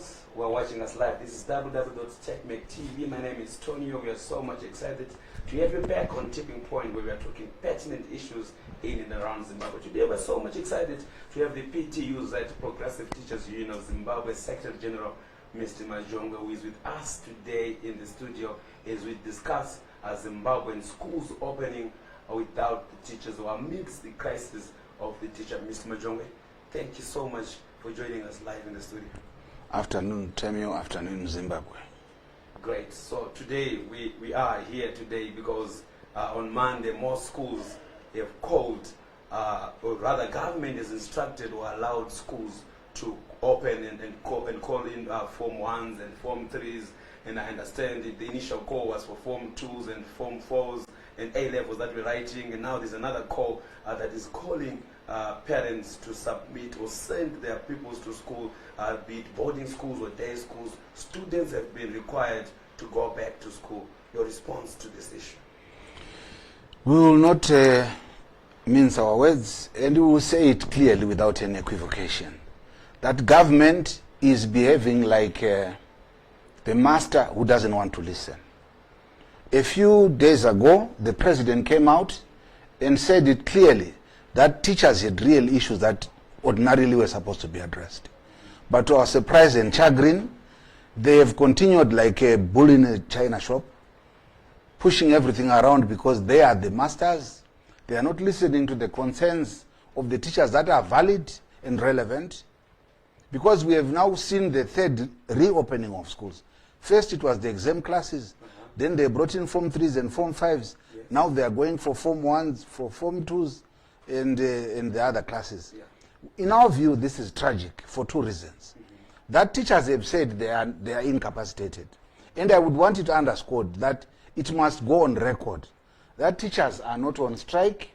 viewers who are watching us live. This is www.techmake.tv. My name is Tonio. We are so much excited to have you back on Tipping Point, where we are talking pertinent issues in and around Zimbabwe. Today we're so much excited to have the PTUZ, Progressive Teachers Union of Zimbabwe, Secretary General Mr. Majongwe, who is with us today in the studio as we discuss Zimbabwean schools opening without the teachers, or amidst the crisis of the teacher. Mr. Majongwe, thank you so much for joining us live in the studio. Afternoon, Temio. Afternoon, Zimbabwe. Great. So today we are here today because on Monday most schools have called, or rather government has instructed or allowed schools to open and call in Form 1s and Form 3s. And I understand the initial call was for Form 2s and Form 4s and A-levels that we're writing, and now there's another call that is calling parents to submit or send their pupils to school, be it boarding schools or day schools. Students have been required to go back to school. Your response to this issue? We will not mince our words, and we will say it clearly without any equivocation, that government is behaving like the master who doesn't want to listen. A few days ago, the president came out and said it clearly that teachers had real issues that ordinarily were supposed to be addressed. But to our surprise and chagrin, they have continued like a bull in a china shop, pushing everything around because they are the masters. They are not listening to the concerns of the teachers that are valid and relevant. Because we have now seen the third reopening of schools. First it was the exam classes, then they brought in Form 3s and Form 5s. Yes. Now they are going for Form 1s, for Form 2s, and the other classes. Yeah. In our view, this is tragic for two reasons. That teachers have said they are incapacitated. And I would want it underscored that it must go on record that teachers are not on strike,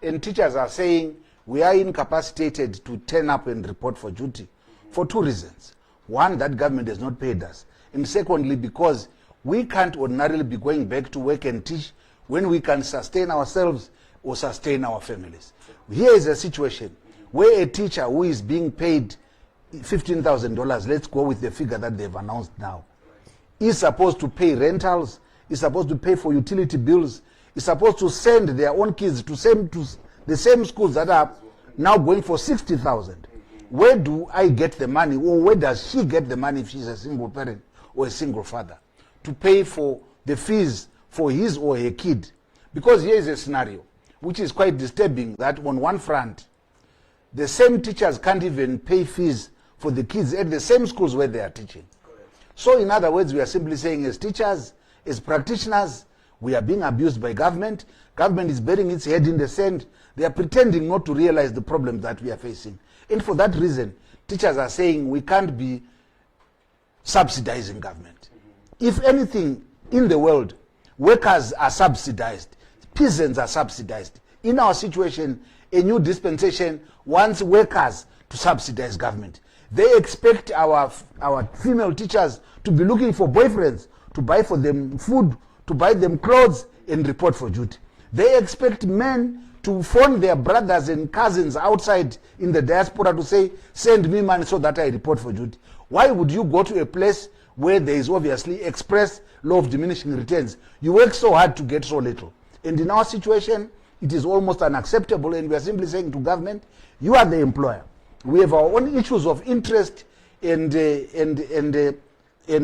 and teachers are saying we are incapacitated to turn up and report for duty for two reasons. One, that government has not paid us. And secondly, because we can't ordinarily be going back to work and teach when we can sustain ourselves or sustain our families. Here is a situation where a teacher who is being paid $15,000, let's go with the figure that they've announced now, is supposed to pay rentals, is supposed to pay for utility bills, is supposed to send their own kids to the same schools that are now going for $60,000. Where do I get the money, or where does she get the money if she's a single parent or a single father, to pay for the fees for his or her kid? Because here is a scenario which is quite disturbing, that on one front, the same teachers can't even pay fees for the kids at the same schools where they are teaching. Correct. So in other words, we are simply saying as teachers, as practitioners, we are being abused by government. Government is burying its head in the sand. They are pretending not to realize the problems that we are facing. And for that reason, teachers are saying we can't be subsidizing government. If anything in the world, workers are subsidized, peasants are subsidized. In our situation, a new dispensation wants workers to subsidize government. They expect our female teachers to be looking for boyfriends, to buy for them food, to buy them clothes, and report for duty. They expect men to phone their brothers and cousins outside in the diaspora to say, send me money so that I report for duty. Why would you go to a place where there is obviously express law of diminishing returns? You work so hard to get so little. And in our situation, it is almost unacceptable, and we are simply saying to government, you are the employer. We have our own issues of interest and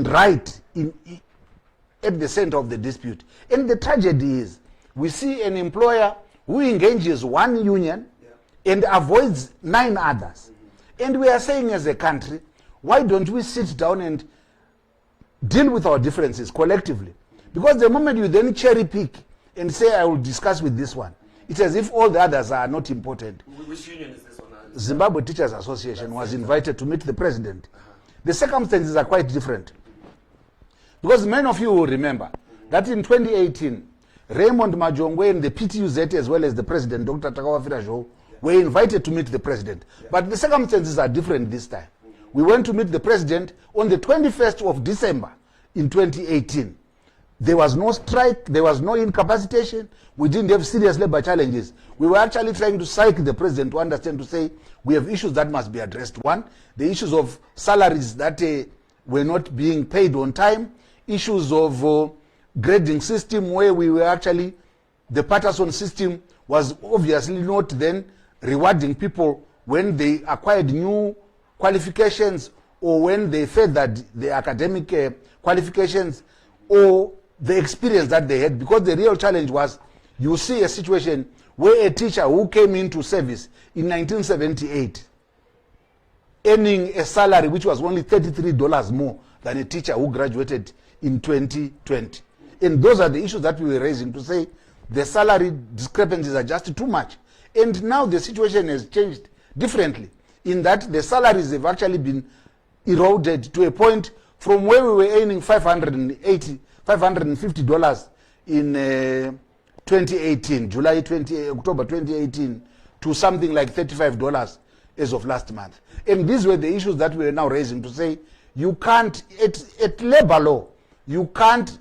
right at the center of the dispute. And the tragedy is, we see an employer who engages one union and avoids 9 others. And we are saying as a country, why don't we sit down and deal with our differences collectively? Because the moment you then cherry pick and say, I will discuss with this one, it's as if all the others are not important. Which union is this one? Zimbabwe Teachers Association was invited to meet the president. The circumstances are quite different. Because many of you will remember that in 2018, Raymond Majongwe and the PTUZ, as well as the president, Dr. Takawafira Jo, were invited to meet the president. But the circumstances are different this time. We went to meet the president on the 21st of December in 2018. There was no strike, there was no incapacitation, we didn't have serious labor challenges. We were actually trying to psych the president to understand, to say, we have issues that must be addressed. One, the issues of salaries that were not being paid on time, issues of grading system where we were actually, the Patterson system was obviously not then rewarding people when they acquired new qualifications or when they furthered the academic qualifications or the experience that they had, because the real challenge was, you see a situation where a teacher who came into service in 1978 earning a salary which was only $33 more than a teacher who graduated in 2020. And those are the issues that we were raising, to say the salary discrepancies are just too much. And now the situation has changed differently, in that the salaries have actually been eroded to a point from where we were earning $550 in 2018, October 2018, to something like $35 as of last month. And these were the issues that we are now raising, to say you can't, at labor law, you can't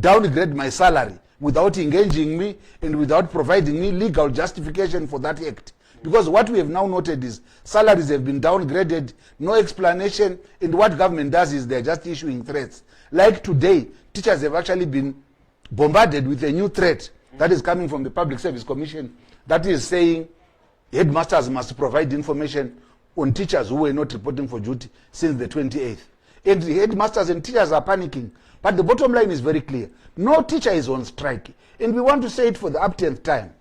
downgrade my salary without engaging me and without providing me legal justification for that act. Because what we have now noted is salaries have been downgraded, no explanation, and what government does is they're just issuing threats. Like today, teachers have actually been bombarded with a new threat that is coming from the Public Service Commission that is saying headmasters must provide information on teachers who were not reporting for duty since the 28th. And the headmasters and teachers are panicking. But the bottom line is very clear. No teacher is on strike. And we want to say it for the uptenth time.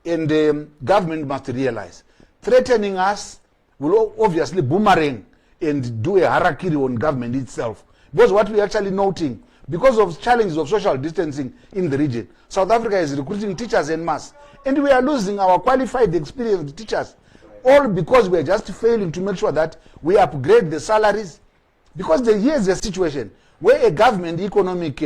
And government must realize, threatening us will obviously boomerang and do a harakiri on government itself. Because what we're actually noting, because of challenges of social distancing in the region, South Africa is recruiting teachers en masse. And we are losing our qualified, experienced teachers, all because we are just failing to make sure that we upgrade the salaries. Because here's the situation where a government economic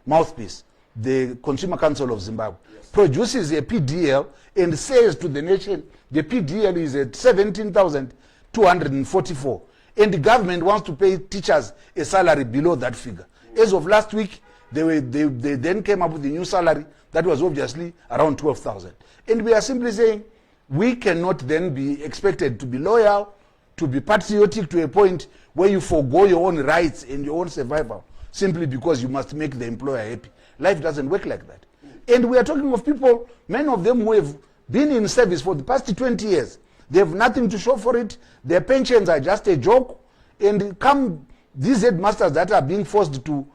mouthpiece, the Consumer Council of Zimbabwe, produces a PDL and says to the nation, the PDL is at 17,244. And the government wants to pay teachers a salary below that figure. As of last week, they then came up with a new salary that was obviously around 12,000. And we are simply saying, we cannot then be expected to be loyal, to be patriotic to a point where you forego your own rights and your own survival simply because you must make the employer happy. Life doesn't work like that. And we are talking of people, many of them who have been in service for the past 20 years. They have nothing to show for it. Their pensions are just a joke. And come these headmasters that are being forced to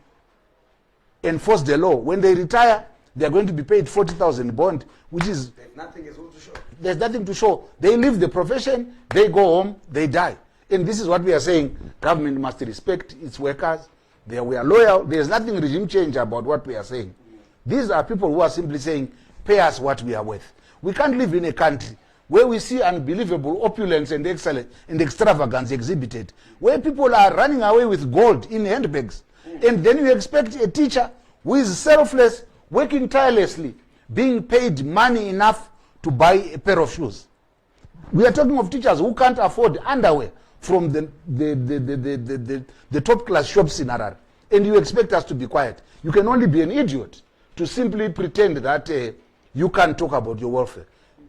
enforce the law, when they retire, they are going to be paid 40,000 bond, which is... Nothing is to show. There's nothing to show. They leave the profession, they go home, they die. And this is what we are saying. Government must respect its workers. We are loyal. There's nothing regime change about what we are saying. These are people who are simply saying, pay us what we are worth. We can't live in a country where we see unbelievable opulence and excellence and extravagance exhibited, where people are running away with gold in handbags. And then you expect a teacher who is selfless, working tirelessly, being paid money enough to buy a pair of shoes. We are talking of teachers who can't afford underwear from the top class shops in Harare. And you expect us to be quiet. You can only be an idiot to simply pretend that you can't talk about your welfare.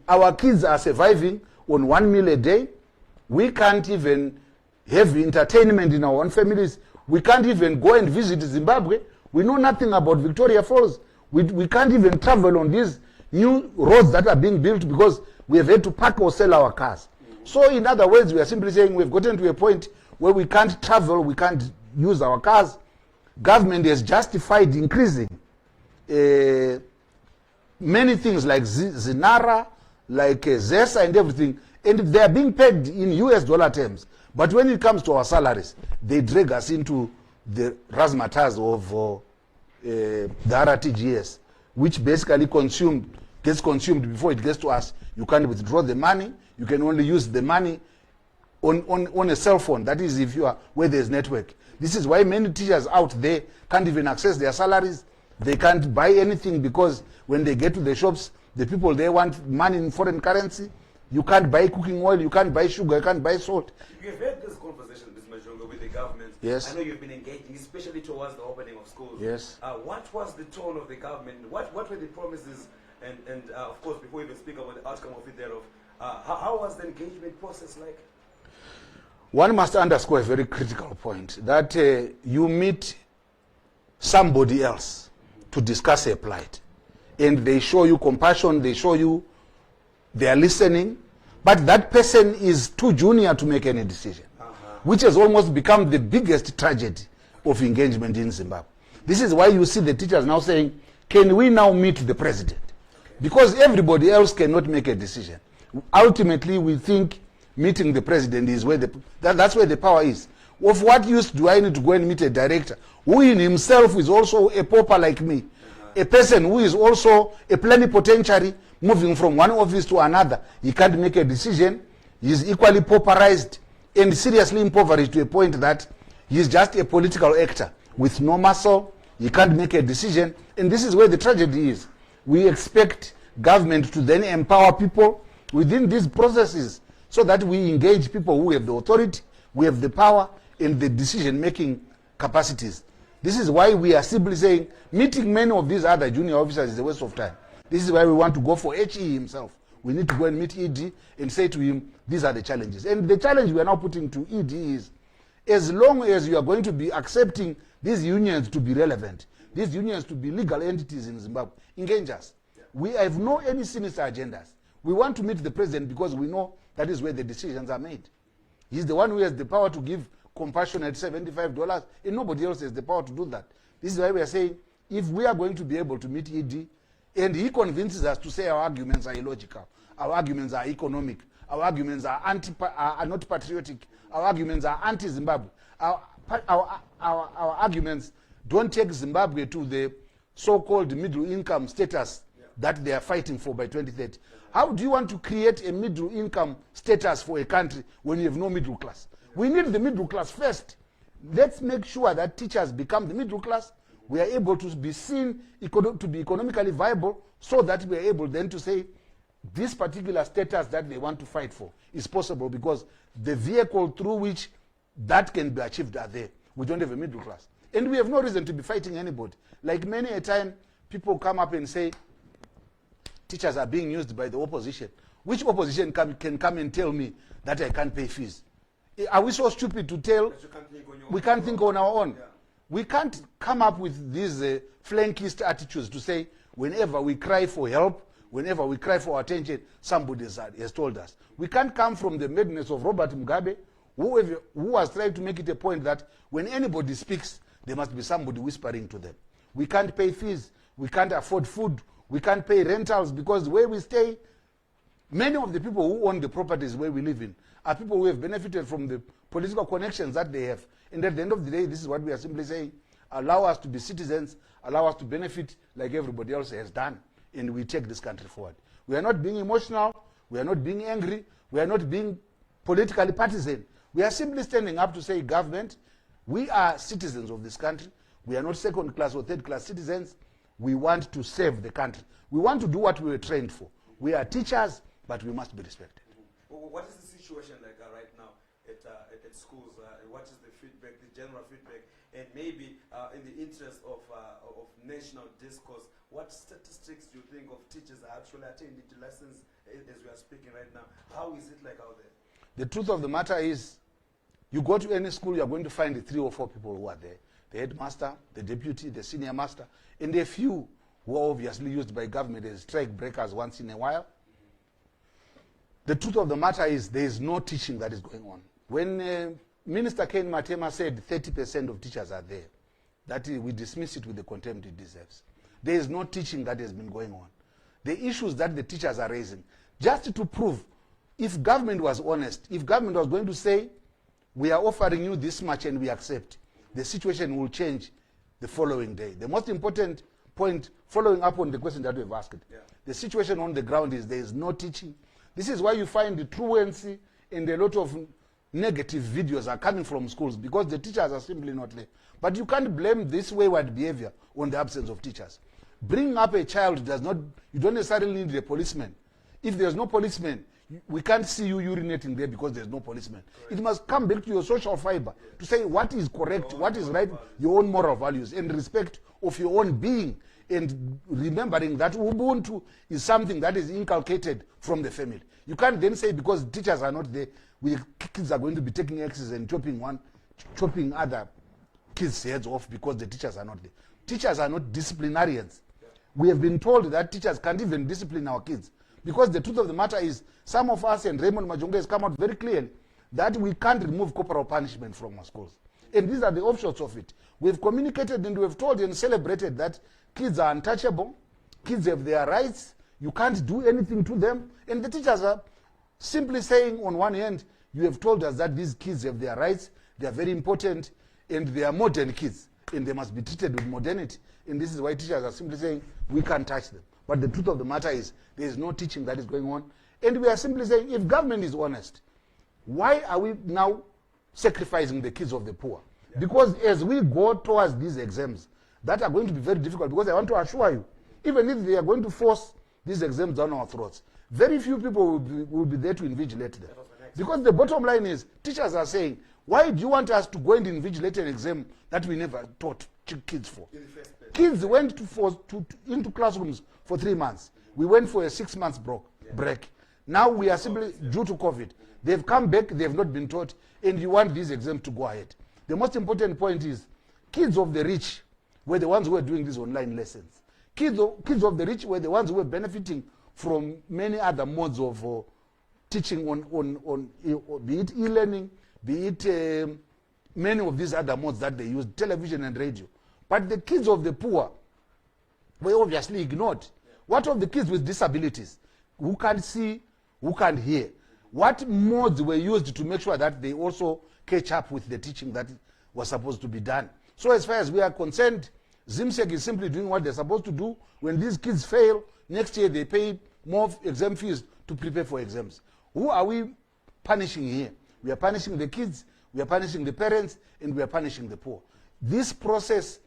Our kids are surviving on 1 meal a day. We can't even have entertainment in our own families. We can't even go and visit Zimbabwe. We know nothing about Victoria Falls. We can't even travel on these new roads that are being built because we have had to park or sell our cars. So in other words, we are simply saying we've gotten to a point where we can't travel, we can't use our cars. Government has justified increasing many things like Zinara, like ZESA and everything, and they are being paid in US dollar terms. But when it comes to our salaries, they drag us into the razzmatazz of the RTGS, which basically gets consumed before it gets to us. You can't withdraw the money. You can only use the money on a cell phone. That is if you are where there's network. This is why many teachers out there can't even access their salaries. They can't buy anything because when they get to the shops, the people there want money in foreign currency. You can't buy cooking oil, you can't buy sugar, you can't buy salt. You've had this conversation, Ms. Majongo, with the government. Yes. I know you've been engaging, especially towards the opening of schools. Yes. What was the tone of the government? What were the promises? And of course, before we even speak about the outcome of it thereof, how was the engagement process like? one must underscore a very critical point, that you meet somebody else to discuss a plight, and they show you compassion, they show you they are listening, but that person is too junior to make any decision, which has almost become the biggest tragedy of engagement in Zimbabwe. This is why you see the teachers now saying, can we now meet the president? Because everybody else cannot make a decision. Ultimately, we think meeting the president is where that's where the power is. Of what use do I need to go and meet a director who in himself is also a pauper like me, a person who is also a plenipotentiary moving from one office to another? He can't make a decision. He is equally pauperized and seriously impoverished to a point that he is just a political actor with no muscle. He can't make a decision, and this is where the tragedy is. We expect government to then empower people within these processes so that we engage people who have the authority, we have the power, and the decision-making capacities. This is why we are simply saying meeting many of these other junior officers is a waste of time. This is why we want to go for HE himself. We need to go and meet ED and say to him, these are the challenges. And the challenge we are now putting to ED is, as long as you are going to be accepting these unions to be relevant, these unions to be legal entities in Zimbabwe, engage us. We have no any sinister agendas. We want to meet the president because we know that is where the decisions are made. He's the one who has the power to give compassion at $75, and nobody else has the power to do that. This is why we are saying, if we are going to be able to meet ED, and he convinces us to say our arguments are illogical, our arguments are economic, our arguments are not patriotic, our arguments are anti-Zimbabwe, our arguments don't take Zimbabwe to the so-called middle income status that they are fighting for by 2030. How do you want to create a middle income status for a country when you have no middle class? We need the middle class first. Let's make sure that teachers become the middle class. We are able to be seen to be economically viable, so that we are able then to say this particular status that they want to fight for is possible because the vehicle through which that can be achieved are there. We don't have a middle class. And we have no reason to be fighting anybody. Like many a time, people come up and say, teachers are being used by the opposition. Which opposition can come and tell me that I can't pay fees? Are we so stupid to tell? We can't think on our own. Yeah. We can't come up with these flankist attitudes to say, whenever we cry for help, whenever we cry for attention, somebody has told us. We can't come from the madness of Robert Mugabe, who was trying to make it a point that when anybody speaks, there must be somebody whispering to them. We can't pay fees. We can't afford food. We can't pay rentals because where we stay, many of the people who own the properties where we live in are people who have benefited from the political connections that they have. And at the end of the day, this is what we are simply saying. Allow us to be citizens, allow us to benefit like everybody else has done, and we take this country forward. We are not being emotional, we are not being angry, we are not being politically partisan. We are simply standing up to say, government, we are citizens of this country. We are not second-class or third-class citizens. We want to save the country. We want to do what we were trained for. We are teachers, but we must be respected. What is the situation like right now at schools? What is the feedback, the general feedback? And maybe in the interest of national discourse, what statistics do you think of teachers are actually attending to lessons as we are speaking right now? How is it like out there? The truth of the matter is, you go to any school, you are going to find the 3 or 4 people who are there. The headmaster, the deputy, the senior master, and a few who are obviously used by government as strike breakers once in a while. The truth of the matter is there is no teaching that is going on. When Minister Ken Matema said 30% of teachers are there, that we dismiss it with the contempt it deserves. There is no teaching that has been going on. The issues that the teachers are raising, just to prove, if government was honest, if government was going to say, we are offering you this much and we accept, the situation will change the following day. The most important point, following up on the question that we've asked, the situation on the ground is there is no teaching. This is why you find the truancy and a lot of negative videos are coming from schools because the teachers are simply not there. But you can't blame this wayward behavior on the absence of teachers. Bringing up a child does not, you don't necessarily need a policeman. If there's no policeman, we can't see you urinating there because there's no policeman. Correct. It must come back to your social fiber to say what is correct, what is right, your own moral values, and respect of your own being and remembering that Ubuntu is something that is inculcated from the family. You can't then say because teachers are not there, kids are going to be taking axes and chopping other kids' heads off because the teachers are not there. Teachers are not disciplinarians. We have been told that teachers can't even discipline our kids. Because the truth of the matter is, some of us, and Raymond Majonge has come out very clearly, that we can't remove corporal punishment from our schools. And these are the offshoots of it. We've communicated and we've told and celebrated that kids are untouchable, kids have their rights, you can't do anything to them. And the teachers are simply saying, on one hand, you have told us that these kids have their rights, they are very important, and they are modern kids, and they must be treated with modernity. And this is why teachers are simply saying, we can't touch them. But the truth of the matter is, there is no teaching that is going on. And we are simply saying, if government is honest, why are we now sacrificing the kids of the poor? Yeah. Because as we go towards these exams, that are going to be very difficult, because I want to assure you, even if they are going to force these exams down our throats, very few people will be there to invigilate them. Because the bottom line is, teachers are saying, why do you want us to go and invigilate an exam that we never taught kids for? Kids went into classrooms for 3 months. We went for a 6 months break. Now we are simply, due to COVID, they've come back, they have not been taught, and you want these exams to go ahead. The most important point is, kids of the rich were the ones who were doing these online lessons. Kids of the rich were the ones who were benefiting from many other modes of teaching on be it e-learning, be it many of these other modes that they use, television and radio. But the kids of the poor were obviously ignored. What of the kids with disabilities, who can't see, who can't hear? What modes were used to make sure that they also catch up with the teaching that was supposed to be done? So as far as we are concerned, Zimsec is simply doing what they're supposed to do. When these kids fail, next year they pay more exam fees to prepare for exams. Who are we punishing here? We are punishing the kids, we are punishing the parents, and we are punishing the poor. This process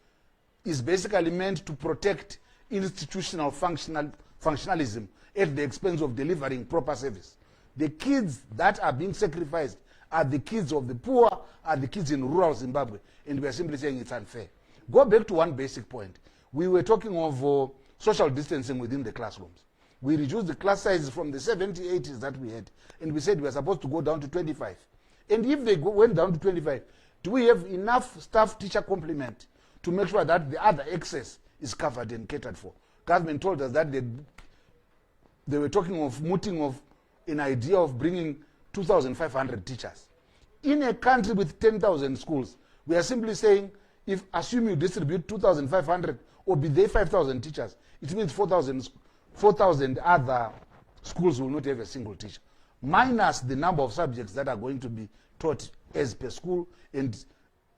is basically meant to protect institutional functionalism at the expense of delivering proper service. The kids that are being sacrificed are the kids of the poor, are the kids in rural Zimbabwe, and we are simply saying it's unfair. Go back to one basic point. We were talking of social distancing within the classrooms. We reduced the class sizes from the 70, 80s that we had, and we said we are supposed to go down to 25. And if they went down to 25, do we have enough staff-teacher complement to make sure that the other excess is covered and catered for? Government told us that they were talking of mooting of an idea of bringing 2,500 teachers. In a country with 10,000 schools, we are simply saying, if assume you distribute 2,500 or be there 5,000 teachers, it means 4,000 other schools will not have a single teacher, minus the number of subjects that are going to be taught as per school, and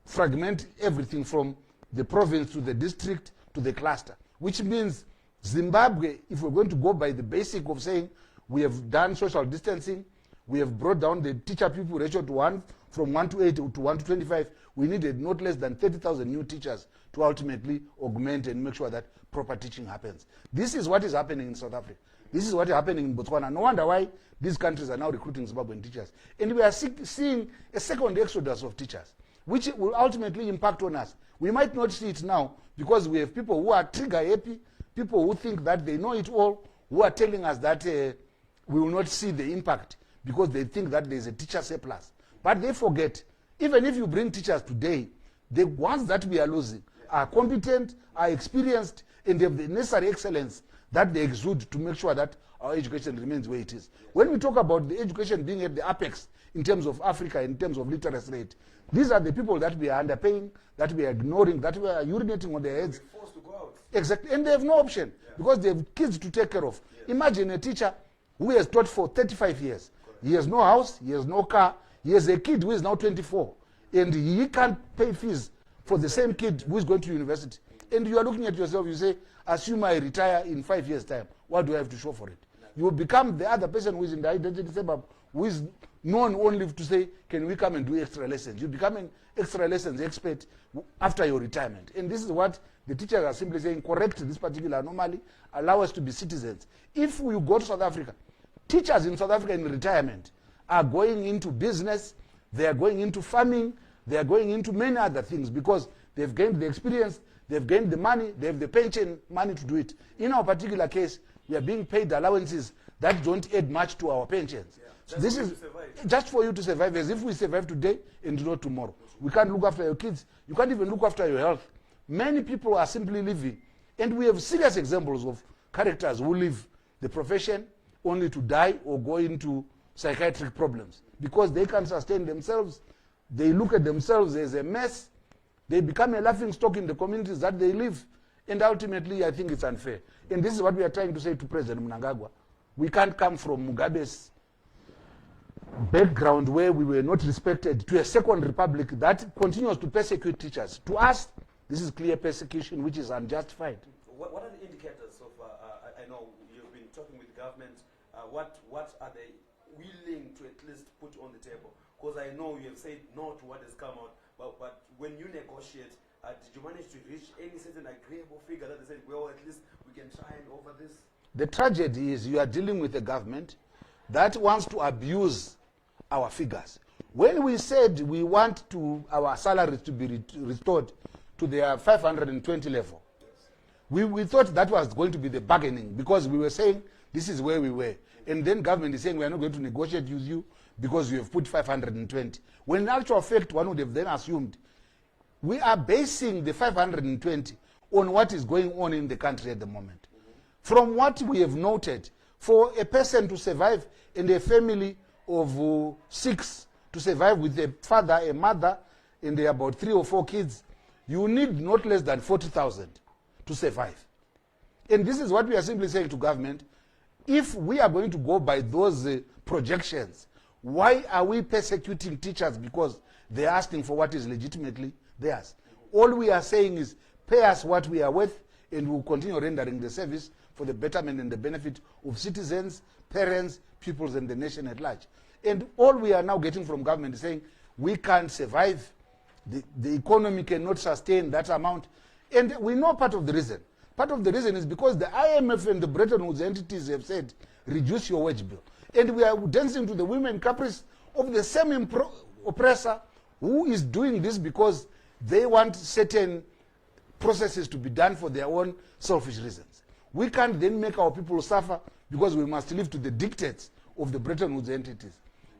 fragment everything from the province to the district to the cluster, which means Zimbabwe, if we're going to go by the basic of saying we have done social distancing, we have brought down the teacher-pupil ratio to 1, from 1 to 8 to 1 to 25, we needed not less than 30,000 new teachers to ultimately augment and make sure that proper teaching happens. This is what is happening in South Africa. This is what is happening in Botswana. No wonder why these countries are now recruiting Zimbabwean teachers. And we are seeing a second exodus of teachers, which will ultimately impact on us. We might not see it now because we have people who are trigger happy, people who think that they know it all, who are telling us that we will not see the impact because they think that there is a teacher surplus. But they forget, even if you bring teachers today, the ones that we are losing are competent, are experienced, and have the necessary excellence that they exude to make sure that our education remains where it is. When we talk about the education being at the apex in terms of Africa, in terms of literacy rate, these are the people that we are underpaying, that we are ignoring, that we are urinating on their heads. Forced to go out. Exactly, and they have no option because they have kids to take care of. Imagine a teacher who has taught for 35 years. He has no house, he has no car, he has a kid who is now 24, and he can't pay fees for the same kid who is going to university. And you are looking at yourself, you say, assume I retire in 5 years' time, what do I have to show for it? You will become the other person who is in the identity suburb, who is known only to say, can we come and do extra lessons? You become an extra lessons expert after your retirement. And this is what the teachers are simply saying, correct this particular anomaly, allow us to be citizens. If you go to South Africa, teachers in South Africa in retirement are going into business, they are going into farming, they are going into many other things because they've gained the experience, they've gained the money, they have the pension money to do it. In our particular case, we are being paid allowances that don't add much to our pensions. Yeah. So this is just for you to survive, as if we survive today and not tomorrow. We can't look after your kids. You can't even look after your health. Many people are simply living. And we have serious examples of characters who leave the profession only to die or go into psychiatric problems because they can't sustain themselves. They look at themselves as a mess. They become a laughing stock in the communities that they live. And ultimately, I think it's unfair. And this is what we are trying to say to President Mnangagwa. We can't come from Mugabe's background where we were not respected to a second republic that continues to persecute teachers. To us, this is clear persecution which is unjustified. What are the indicators of, I know you've been talking with government, what are they willing to at least put on the table? Because I know you have said no to what has come out, but when you negotiate, did you manage to reach any certain agreeable figure that they said, well, at least we can try and over this? The tragedy is you are dealing with a government that wants to abuse our figures. When we said we want our salaries to be restored to their 520 level, we thought that was going to be the bargaining because we were saying this is where we were. And then government is saying we are not going to negotiate with you because you have put 520. When in actual fact, one would have then assumed we are basing the 520 on what is going on in the country at the moment. From what we have noted, for a person to survive in a family of 6, to survive with a father, a mother, and there are about 3 or 4 kids, you need not less than 40,000 to survive. And this is what we are simply saying to government. If we are going to go by those projections, why are we persecuting teachers because they are asking for what is legitimately theirs? All we are saying is pay us what we are worth and we'll continue rendering the service for the betterment and the benefit of citizens, parents, pupils, and the nation at large. And all we are now getting from government is saying we can't survive, the economy cannot sustain that amount. And we know part of the reason. Part of the reason is because the IMF and the Bretton Woods entities have said, reduce your wage bill. And we are dancing to the women caprice of the same oppressor who is doing this because they want certain processes to be done for their own selfish reasons. We can't then make our people suffer because we must live to the dictates of the Bretton Woods entities.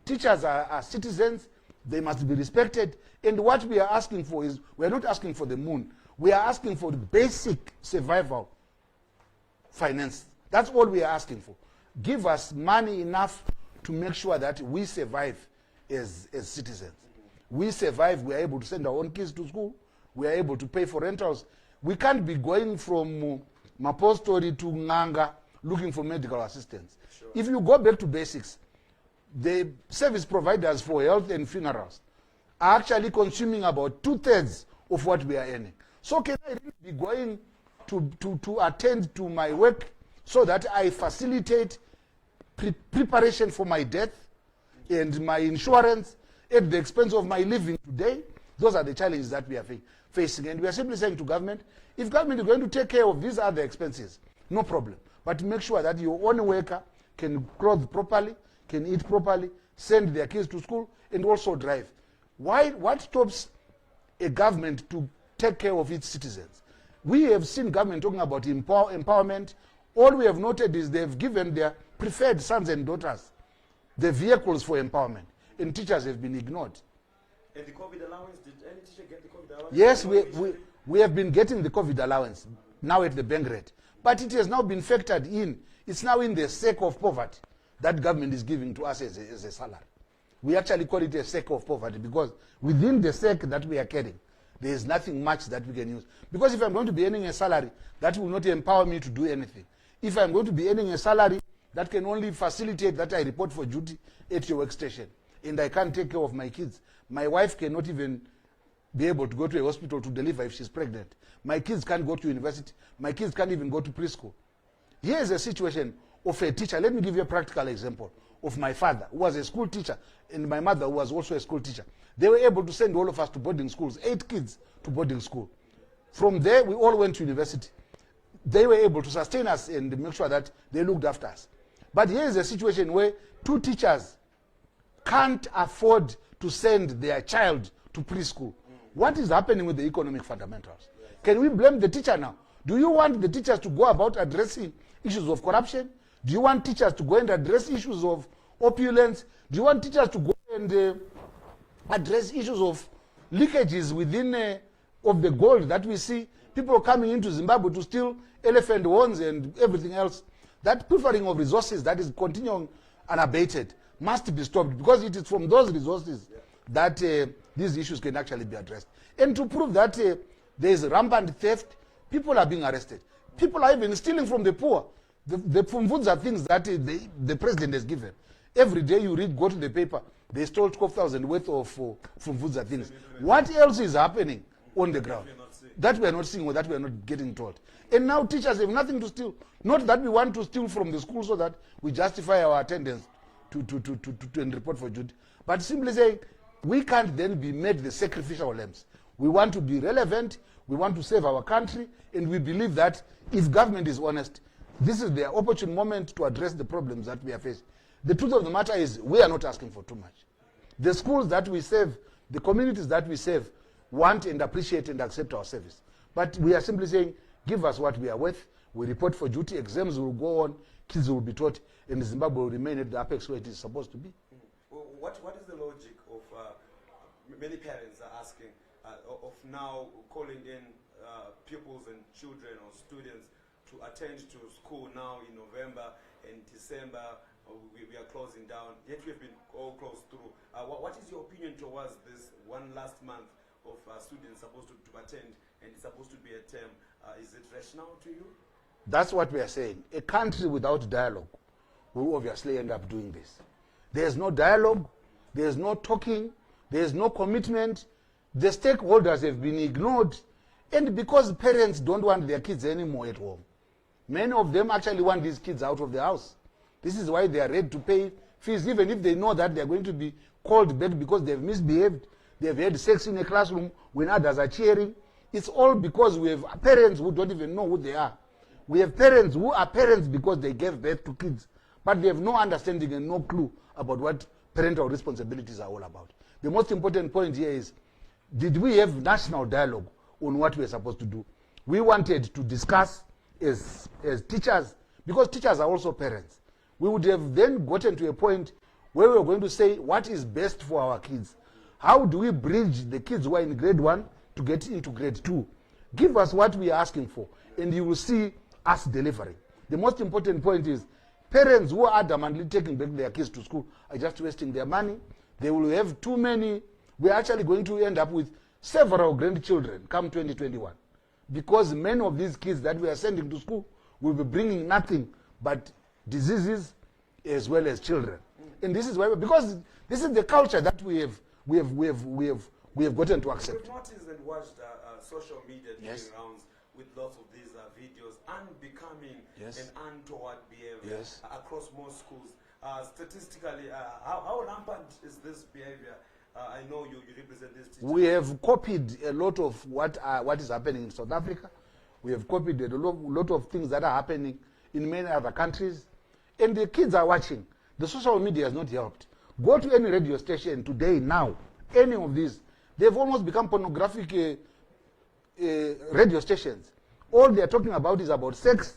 Teachers are citizens, they must be respected, and what we are asking for is, we are not asking for the moon, we are asking for the basic survival finance. That's all we are asking for. Give us money enough to make sure that we survive as citizens. We survive, we are able to send our own kids to school, we are able to pay for rentals. We can't be going from Mapostori to Nganga looking for medical assistance. Sure. If you go back to basics, the service providers for health and funerals are actually consuming about 2/3 of what we are earning. So can I really be going to attend to my work so that I facilitate preparation for my death and my insurance at the expense of my living today? Those are the challenges that we are facing. And we are simply saying to government, if government is going to take care of these other expenses, no problem. But make sure that your own worker can clothe properly, can eat properly, send their kids to school, and also drive. What stops a government to take care of its citizens? We have seen government talking about empowerment. All we have noted is they've given their preferred sons and daughters the vehicles for empowerment, and teachers have been ignored. And the COVID allowance, did any teacher get the COVID allowance? Yes, we have been getting the COVID allowance now at the bank rate. But it has now been factored in. It's now in the sake of poverty that government is giving to us as a salary. We actually call it a sake of poverty because within the sake that we are carrying, there is nothing much that we can use. Because if I'm going to be earning a salary, that will not empower me to do anything. If I'm going to be earning a salary, that can only facilitate that I report for duty at your workstation, and I can't take care of my kids. My wife cannot even be able to go to a hospital to deliver if she's pregnant. My kids can't go to university. My kids can't even go to preschool. Here is a situation of a teacher. Let me give you a practical example of my father, who was a school teacher, and my mother, who was also a school teacher. They were able to send all of us to boarding schools, 8 kids to boarding school. From there, we all went to university. They were able to sustain us and make sure that they looked after us. But here is a situation where 2 teachers can't afford to send their child to preschool. What is happening with the economic fundamentals? Can we blame the teacher now? Do you want the teachers to go about addressing issues of corruption? Do you want teachers to go and address issues of opulence? Do you want teachers to go and address issues of leakages within of the gold that we see? People coming into Zimbabwe to steal elephant horns and everything else. That pilfering of resources that is continuing unabated must be stopped, because it is from those resources that these issues can actually be addressed. And to prove that there is rampant theft, people are being arrested. People are even stealing from the poor. The foods are things that the president has given. Every day you read, go to the paper, they stole 12,000 worth of foods and things. What else is happening on the ground that we are not seeing or that we are not getting told? And now teachers have nothing to steal. Not that we want to steal from the school so that we justify our attendance to and report for duty, but simply saying we can't then be made the sacrificial lambs. We want to be relevant, we want to save our country, and we believe that if government is honest, this is the opportune moment to address the problems that we are facing. The truth of the matter is we are not asking for too much. The schools that we serve, the communities that we serve, want and appreciate and accept our service. But we are simply saying, give us what we are worth. We report for duty, exams will go on, kids will be taught, and Zimbabwe will remain at the apex where it is supposed to be. Well, what is the logic of many parents are asking of now calling in pupils and children or students to attend to school now in November and December? We are closing down, yet we have been all closed through. What is your opinion towards this one last month of students supposed to attend, and it's supposed to be a term? Is it rational to you? That's what we are saying. A country without dialogue will obviously end up doing this. There's no dialogue, there's no talking, there's no commitment. The stakeholders have been ignored, and because parents don't want their kids anymore at home, many of them actually want these kids out of the house. This is why they are ready to pay fees, even if they know that they are going to be called back because they've misbehaved, they've had sex in a classroom when others are cheering. It's all because we have parents who don't even know who they are. We have parents who are parents because they gave birth to kids, but they have no understanding and no clue about what parental responsibilities are all about. The most important point here is, did we have national dialogue on what we are supposed to do? We wanted to discuss as teachers, because teachers are also parents. We would have then gotten to a point where we were going to say what is best for our kids. How do we bridge the kids who are in grade 1 to get into grade 2? Give us what we are asking for, and you will see us delivering. The most important point is, parents who are adamantly taking back their kids to school are just wasting their money. They will have too many. We are actually going to end up with several grandchildren come 2021, because many of these kids that we are sending to school will be bringing nothing but diseases as well as children. And this is why, because this is the culture that we have gotten to accept. We've noticed and watched social media doing Yes. rounds with lots of these videos unbecoming Yes. and untoward behavior Yes. across most schools. Statistically, how rampant is this behavior? I know you represent this teacher. We have copied a lot of what is happening in South Africa. We have copied a lot of things that are happening in many other countries. And the kids are watching. The social media has not helped. Go to any radio station today, now, any of these, they've almost become pornographic radio stations. All they're talking about is about sex.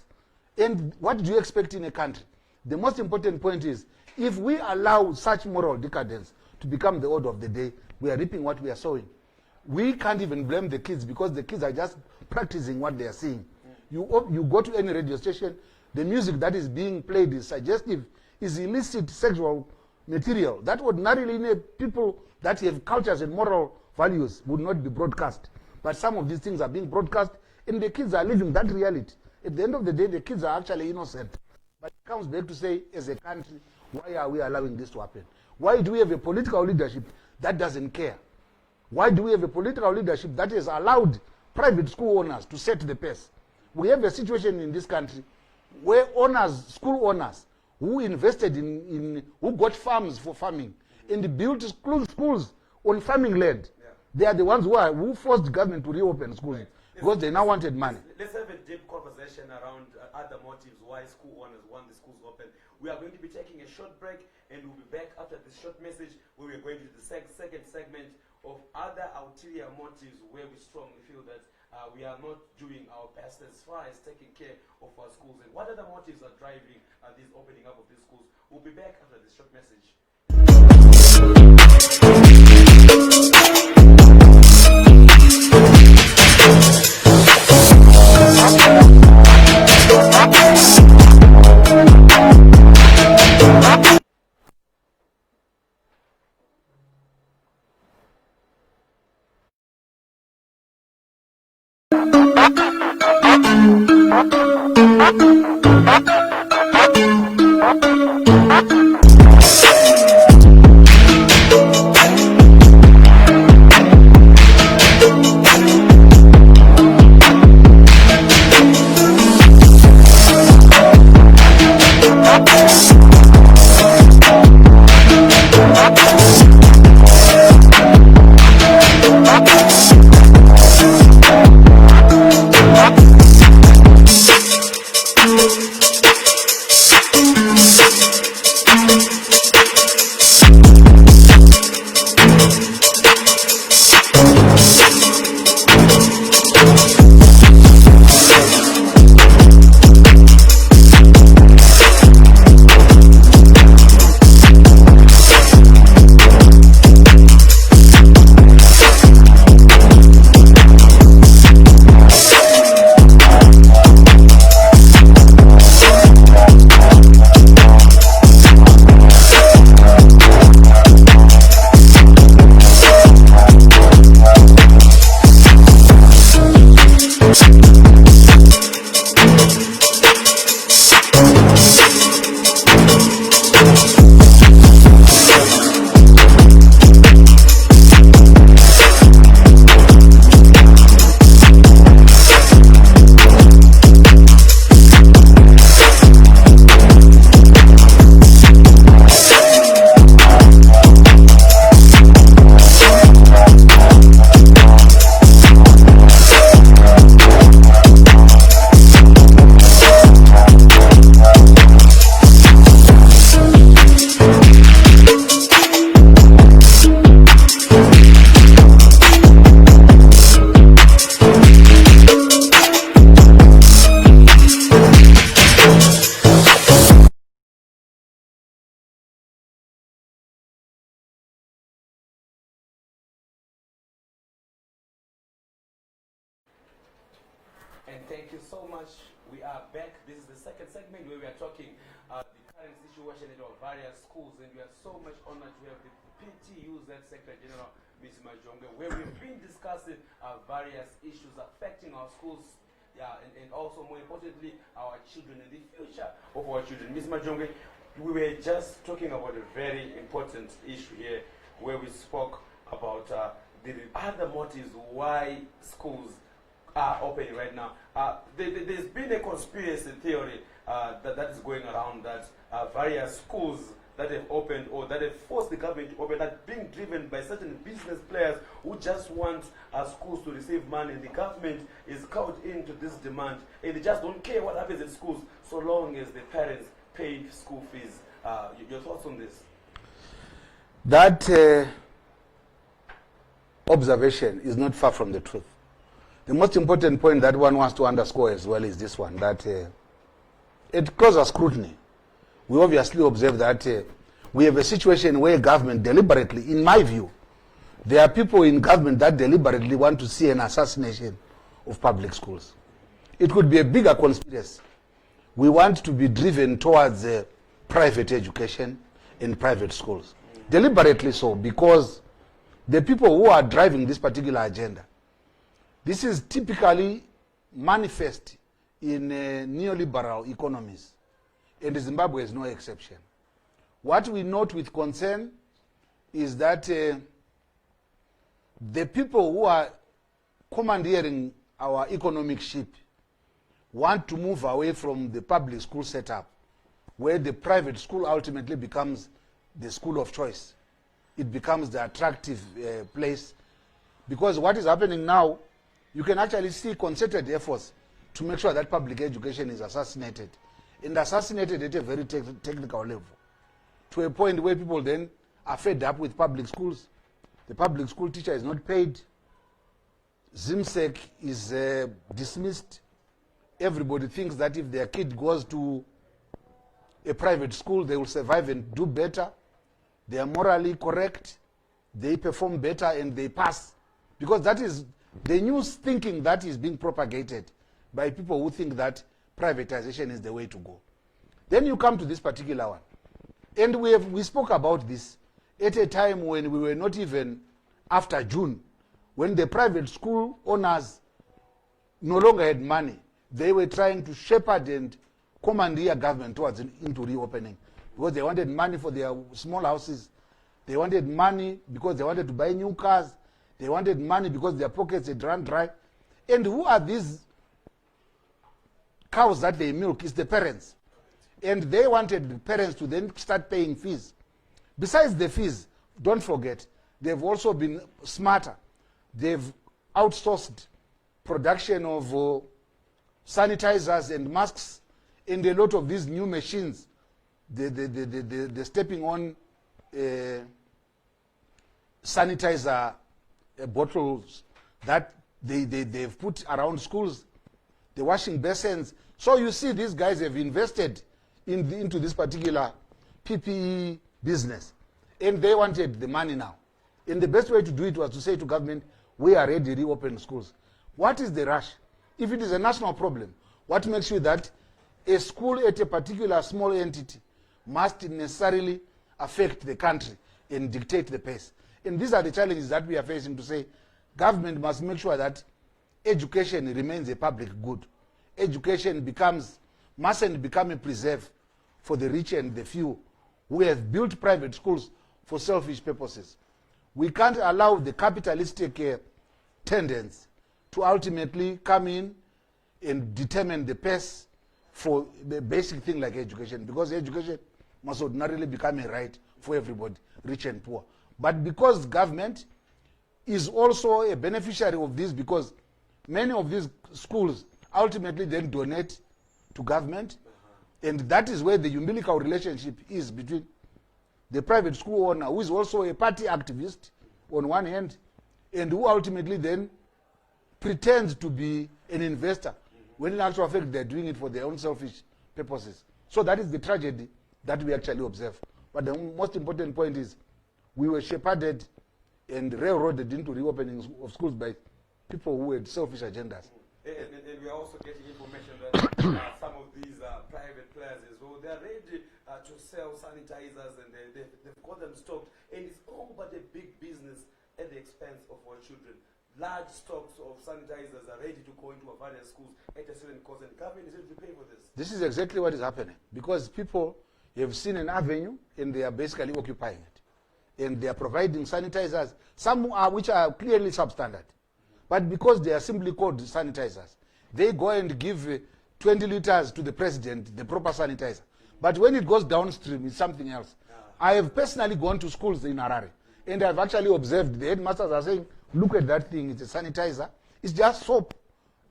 And what do you expect in a country? The most important point is, if we allow such moral decadence to become the order of the day, we are reaping what we are sowing. We can't even blame the kids, because the kids are just practicing what they are seeing. You go to any radio station, the music that is being played is suggestive, is illicit sexual material that ordinarily people that have cultures and moral values would not be broadcast. But some of these things are being broadcast, and the kids are living that reality. At the end of the day, the kids are actually innocent. But it comes back to say, as a country, why are we allowing this to happen? Why do we have a political leadership that doesn't care? Why do we have a political leadership that has allowed private school owners to set the pace? We have a situation in this country where school owners who invested who got farms for farming and built schools on farming land, they are the ones who forced government to reopen schools because they now wanted money. Let's have a deep conversation around other motives why school owners want the schools open. We are going to be taking a short break, and we'll be back after this short message, where we're going to the second segment of other ulterior motives, where we strongly feel that we are not doing our best as far as taking care of our schools. And what other motives are driving this opening up of these schools? We'll be back after this short message. And thank you so much. We are back. This is the second segment where we are talking the current situation in our various schools, and we are so much honored to have the PTUZ Secretary General, Ms. Majongwe, where we've been discussing various issues affecting our schools, and also more importantly, our children and the future of our children. Ms. Majongwe, we were just talking about a very important issue here, where we spoke about the other motives why schools are opening right now. There's been a conspiracy theory that is going around that various schools that have opened or that have forced the government to open are being driven by certain business players who just want schools to receive money. The government is caught into this demand and they just don't care what happens in schools so long as the parents pay school fees. Your thoughts on this? That observation is not far from the truth. The most important point that one wants to underscore as well is this one, that at closer scrutiny, we obviously observe that we have a situation where government deliberately, in my view, there are people in government that deliberately want to see an assassination of public schools. It could be a bigger conspiracy. We want to be driven towards private education in private schools. Deliberately so, because the people who are driving this particular agenda, this is typically manifest in neoliberal economies, and Zimbabwe is no exception. What we note with concern is that the people who are commandeering our economic ship want to move away from the public school setup, where the private school ultimately becomes the school of choice. It becomes the attractive place. Because what is happening now, you can actually see concerted efforts to make sure that public education is assassinated. And assassinated at a very technical level, to a point where people then are fed up with public schools. The public school teacher is not paid. ZIMSEC is dismissed. Everybody thinks that if their kid goes to a private school, they will survive and do better. They are morally correct. They perform better and they pass. Because that is the new thinking that is being propagated by people who think that privatization is the way to go. Then you come to this particular one. And we spoke about this at a time when we were not even after June, when the private school owners no longer had money. They were trying to shepherd and commandeer government towards into reopening because they wanted money for their small houses. They wanted money because they wanted to buy new cars. They wanted money because their pockets had run dry. And who are these cows that they milk? It's the parents. And they wanted the parents to then start paying fees. Besides the fees, don't forget, they've also been smarter. They've outsourced production of sanitizers and masks and a lot of these new machines. The stepping on sanitizer bottles that they've put around schools, the washing basins. So you see these guys have invested into this particular PPE business. And they wanted the money now. And the best way to do it was to say to government, we are ready to reopen schools. What is the rush? If it is a national problem, what makes sure that a school at a particular small entity must necessarily affect the country and dictate the pace? And these are the challenges that we are facing to say government must make sure that education remains a public good. Education mustn't become a preserve for the rich and the few who have built private schools for selfish purposes. We can't allow the capitalistic tendency to ultimately come in and determine the pace for the basic thing like education, because education must ordinarily become a right for everybody, rich and poor. But because government is also a beneficiary of this, because many of these schools ultimately then donate to government, and that is where the umbilical relationship is between the private school owner, who is also a party activist on one hand, and who ultimately then pretends to be an investor, when in actual fact they're doing it for their own selfish purposes. So that is the tragedy that we actually observe. But the most important point is we were shepherded and railroaded into reopening of schools by people who had selfish agendas. And we are also getting information that some of these private players as well, they are ready to sell sanitizers, and they've got them stocked. And it's all but a big business at the expense of our children. Large stocks of sanitizers are ready to go into various schools at a certain cost, and government is ready to pay for this. This is exactly what is happening, because people have seen an avenue and they are basically occupying it. And they are providing sanitizers, some are, which are clearly substandard. But because they are simply called sanitizers, they go and give 20 liters to the president, the proper sanitizer. But when it goes downstream, it's something else. I have personally gone to schools in Harare, and I've actually observed the headmasters are saying, look at that thing, it's a sanitizer. It's just soap.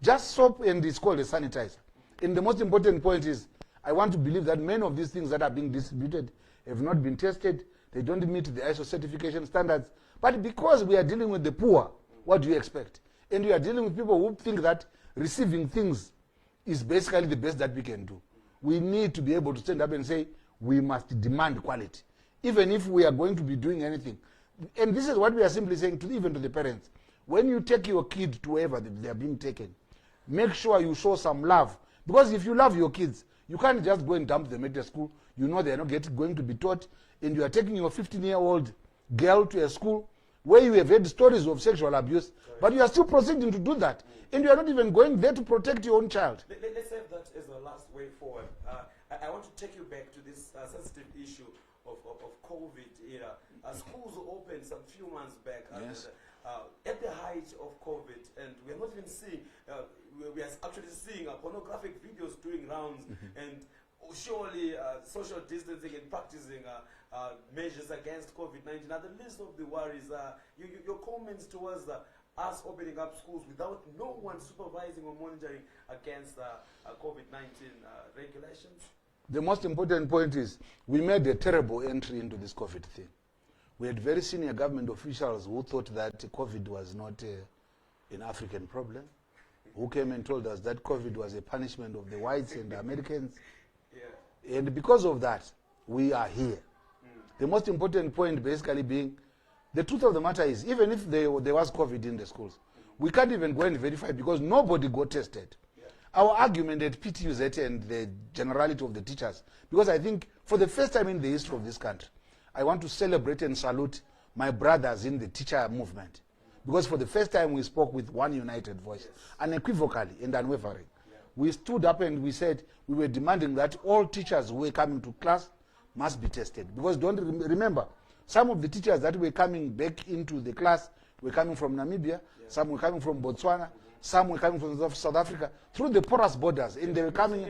Just soap, and it's called a sanitizer. And the most important point is, I want to believe that many of these things that are being distributed have not been tested. They don't meet the ISO certification standards. But because we are dealing with the poor, what do you expect? And we are dealing with people who think that receiving things is basically the best that we can do. We need to be able to stand up and say, we must demand quality, even if we are going to be doing anything. And this is what we are simply saying, even to the parents. When you take your kid to wherever they are being taken, make sure you show some love. Because if you love your kids, you can't just go and dump them at the school. You know they are not going to be taught, and you are taking your 15-year-old girl to a school where you have heard stories of sexual abuse, but you are still proceeding to do that. And you are not even going there to protect your own child. Let's have that as the last way forward. I want to take you back to this sensitive issue of COVID era. Schools opened some few months back. Yes. At the height of COVID, and we are not even seeing, we are actually seeing pornographic videos doing rounds, and surely social distancing and practicing measures against COVID-19 are the least of the worries. Your comments towards us opening up schools without no one supervising or monitoring against COVID-19 regulations? The most important point is we made a terrible entry into this COVID thing. We had very senior government officials who thought that COVID was not an African problem, who came and told us that COVID was a punishment of the whites and the Americans. Yeah. And because of that, we are here. The most important point basically being, the truth of the matter is, even if there was COVID in the schools, we can't even go and verify because nobody got tested. Yeah. Our argument at PTUZ and the generality of the teachers, because I think for the first time in the history of this country, I want to celebrate and salute my brothers in the teacher movement. Because for the first time we spoke with one united voice, yes, unequivocally and unwavering. Yeah. We stood up and we said we were demanding that all teachers who were coming to class must be tested. Because don't remember, some of the teachers that were coming back into the class were coming from Namibia, yeah, some were coming from Botswana, some were coming from South Africa, through the porous borders, and they were coming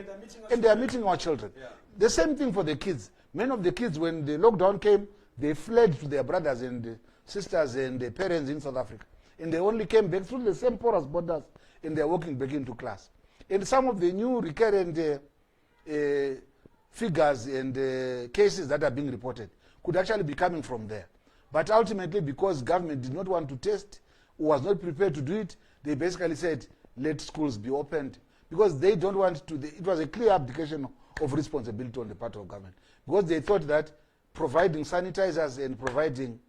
and they are meeting our children. Yeah. The same thing for the kids. Many of the kids, when the lockdown came, they fled to their brothers and sisters and their parents in South Africa. And they only came back through the same porous borders, and they're walking back into class. And some of the new recurrent figures and cases that are being reported could actually be coming from there. But ultimately, because government did not want to test, or was not prepared to do it, they basically said, let schools be opened. Because they don't want to, it was a clear abdication of responsibility on the part of government. Because they thought that providing sanitizers and providing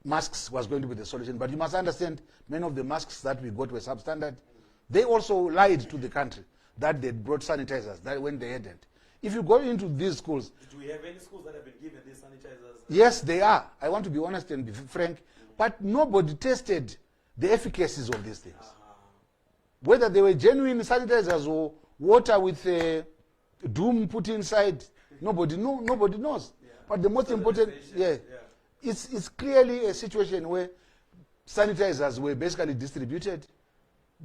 masks was going to be the solution. But you must understand, many of the masks that we got were substandard. They also lied to the country that they brought sanitizers that when they hadn't. If you go into these schools... Do we have any schools that have been given these sanitizers? Yes, they are. I want to be honest and be frank. But nobody tested the efficacies of these things. Whether they were genuine sanitizers or water with doom put inside, nobody knows. Yeah. But the most important... It's clearly a situation where sanitizers were basically distributed.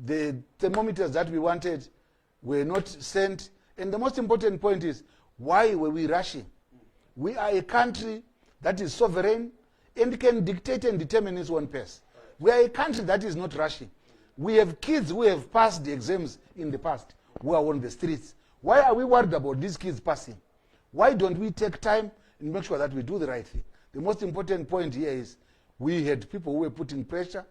The thermometers that we wanted were not sent. And the most important point is, why were we rushing? We are a country that is sovereign and can dictate and determine its own pace. We are a country that is not rushing. We have kids who have passed the exams in the past, who are on the streets. Why are we worried about these kids passing? Why don't we take time and make sure that we do the right thing? The most important point here is we had people who were putting pressure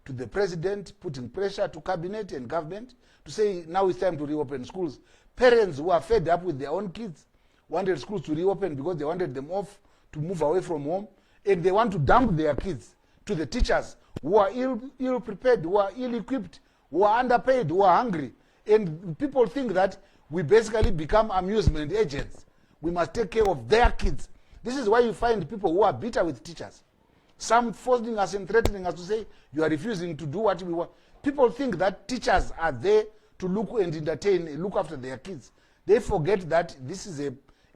to the president, putting pressure to cabinet and government to say now it's time to reopen schools. Parents who are fed up with their own kids wanted schools to reopen because they wanted them off to move away from home, and they want to dump their kids to the teachers who are ill prepared, who are ill-equipped, who are underpaid, who are hungry. And people think that we basically become amusement agents. We must take care of their kids. This is why you find people who are bitter with teachers. Some forcing us and threatening us to say, you are refusing to do what we want. People think that teachers are there to look and entertain, look after their kids. They forget that this is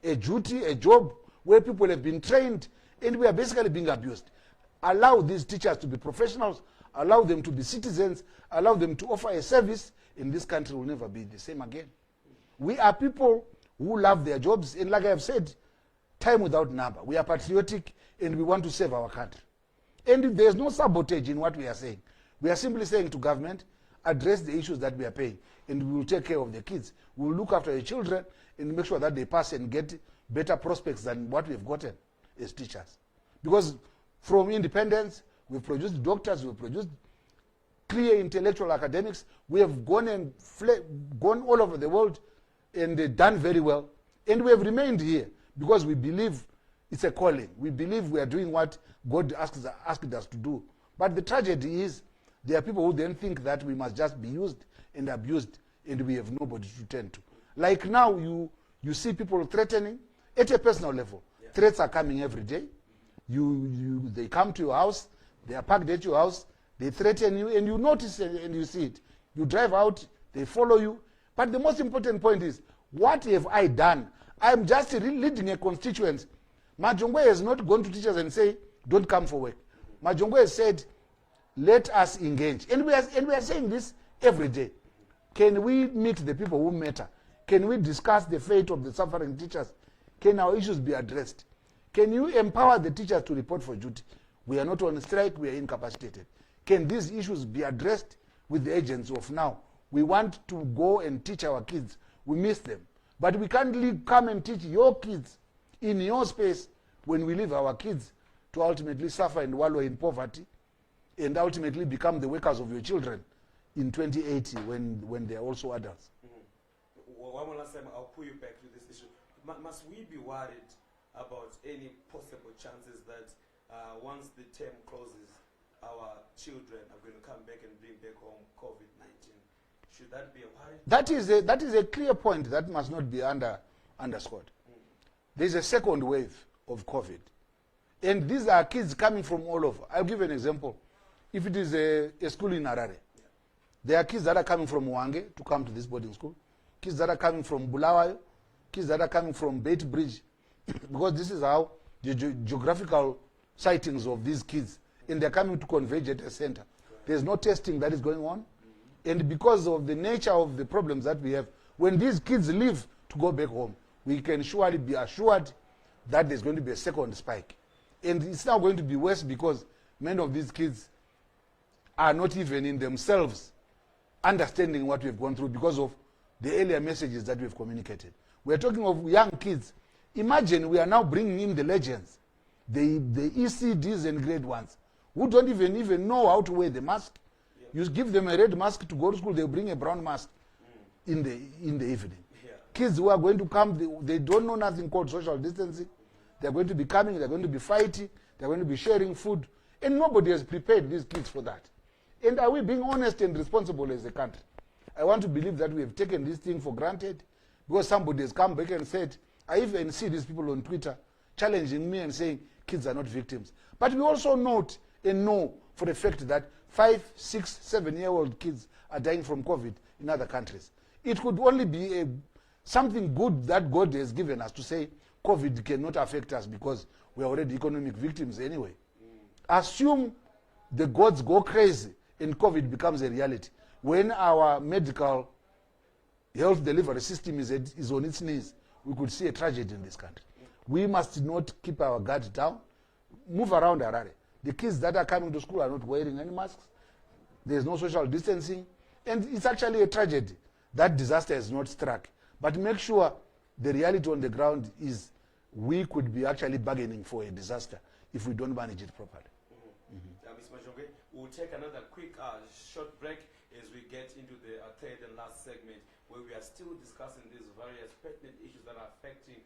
a duty, a job where people have been trained and we are basically being abused. Allow these teachers to be professionals, allow them to be citizens, allow them to offer a service, and this country will never be the same again. We are people who love their jobs, and like I have said, time without number. We are patriotic and we want to save our country. And if there's no sabotage in what we are saying, we are simply saying to government, address the issues that we are paying, and we will take care of the kids. We will look after the children and make sure that they pass and get better prospects than what we've gotten as teachers. Because from independence, we've produced doctors, we've produced clear intellectual academics. We have gone and gone all over the world and done very well. And we have remained here because we believe it's a calling. We believe we are doing what God asked us to do. But the tragedy is there are people who then think that we must just be used and abused and we have nobody to turn to. Like now, you see people threatening at a personal level. Yeah. Threats are coming every day. They come to your house, they are parked at your house, they threaten you, and you notice and you see it. You drive out, they follow you. But the most important point is, what have I done? I'm just leading a constituency. Majongwe has not gone to teachers and say, don't come for work. Majongwe has said, let us engage. And we are saying this every day. Can we meet the people who matter? Can we discuss the fate of the suffering teachers? Can our issues be addressed? Can you empower the teachers to report for duty? We are not on strike, we are incapacitated. Can these issues be addressed with the agency of now? We want to go and teach our kids. We miss them. But we can't come and teach your kids in your space when we leave our kids to ultimately suffer and wallow in poverty. and ultimately become the workers of your children in 2080 when they are also adults. One more last time, I'll pull you back to this issue. Must we be worried about any possible chances that once the term closes, our children are going to come back and bring back home COVID-19? Should that be a worry? That is a clear point that must not be underscored. There's a second wave of COVID. And these are kids coming from all over. I'll give an example. If it is a school in Harare, there are kids that are coming from Wange to come to this boarding school, kids that are coming from Bulawayo, kids that are coming from Beit Bridge, because this is how the geographical sightings of these kids, and they're coming to converge at a center. There's no testing that is going on. And because of the nature of the problems that we have, when these kids leave to go back home, we can surely be assured that there's going to be a second spike. And it's now going to be worse because many of these kids are not even in themselves understanding what we've gone through because of the earlier messages that we've communicated. We're talking of young kids. Imagine we are now bringing in the legends, the ECDs and grade ones, who don't even know how to wear the mask. You give them a red mask to go to school, they'll bring a brown mask in the evening. Kids who are going to come, they don't know nothing called social distancing. They're going to be coming, they're going to be fighting, they're going to be sharing food. And nobody has prepared these kids for that. And are we being honest and responsible as a country? I want to believe that we have taken this thing for granted because somebody has come back and said, I even see these people on Twitter challenging me and saying kids are not victims. But we also note and know for the fact that 5, 6, 7-year-old kids are dying from COVID in other countries. It could only be something good that God has given us to say COVID cannot affect us because we are already economic victims anyway. Assume the gods go crazy and COVID becomes a reality. When our medical health delivery system is on its knees, we could see a tragedy in this country. We must not keep our guard down. Move around Harare. The kids that are coming to school are not wearing any masks. There's no social distancing. And it's actually a tragedy. That disaster has not struck. But make sure the reality on the ground is we could be actually bargaining for a disaster if we don't manage it properly. Ms. Majongwe, we'll take another quick short break as we get into the third and last segment where we are still discussing these various pertinent issues that are affecting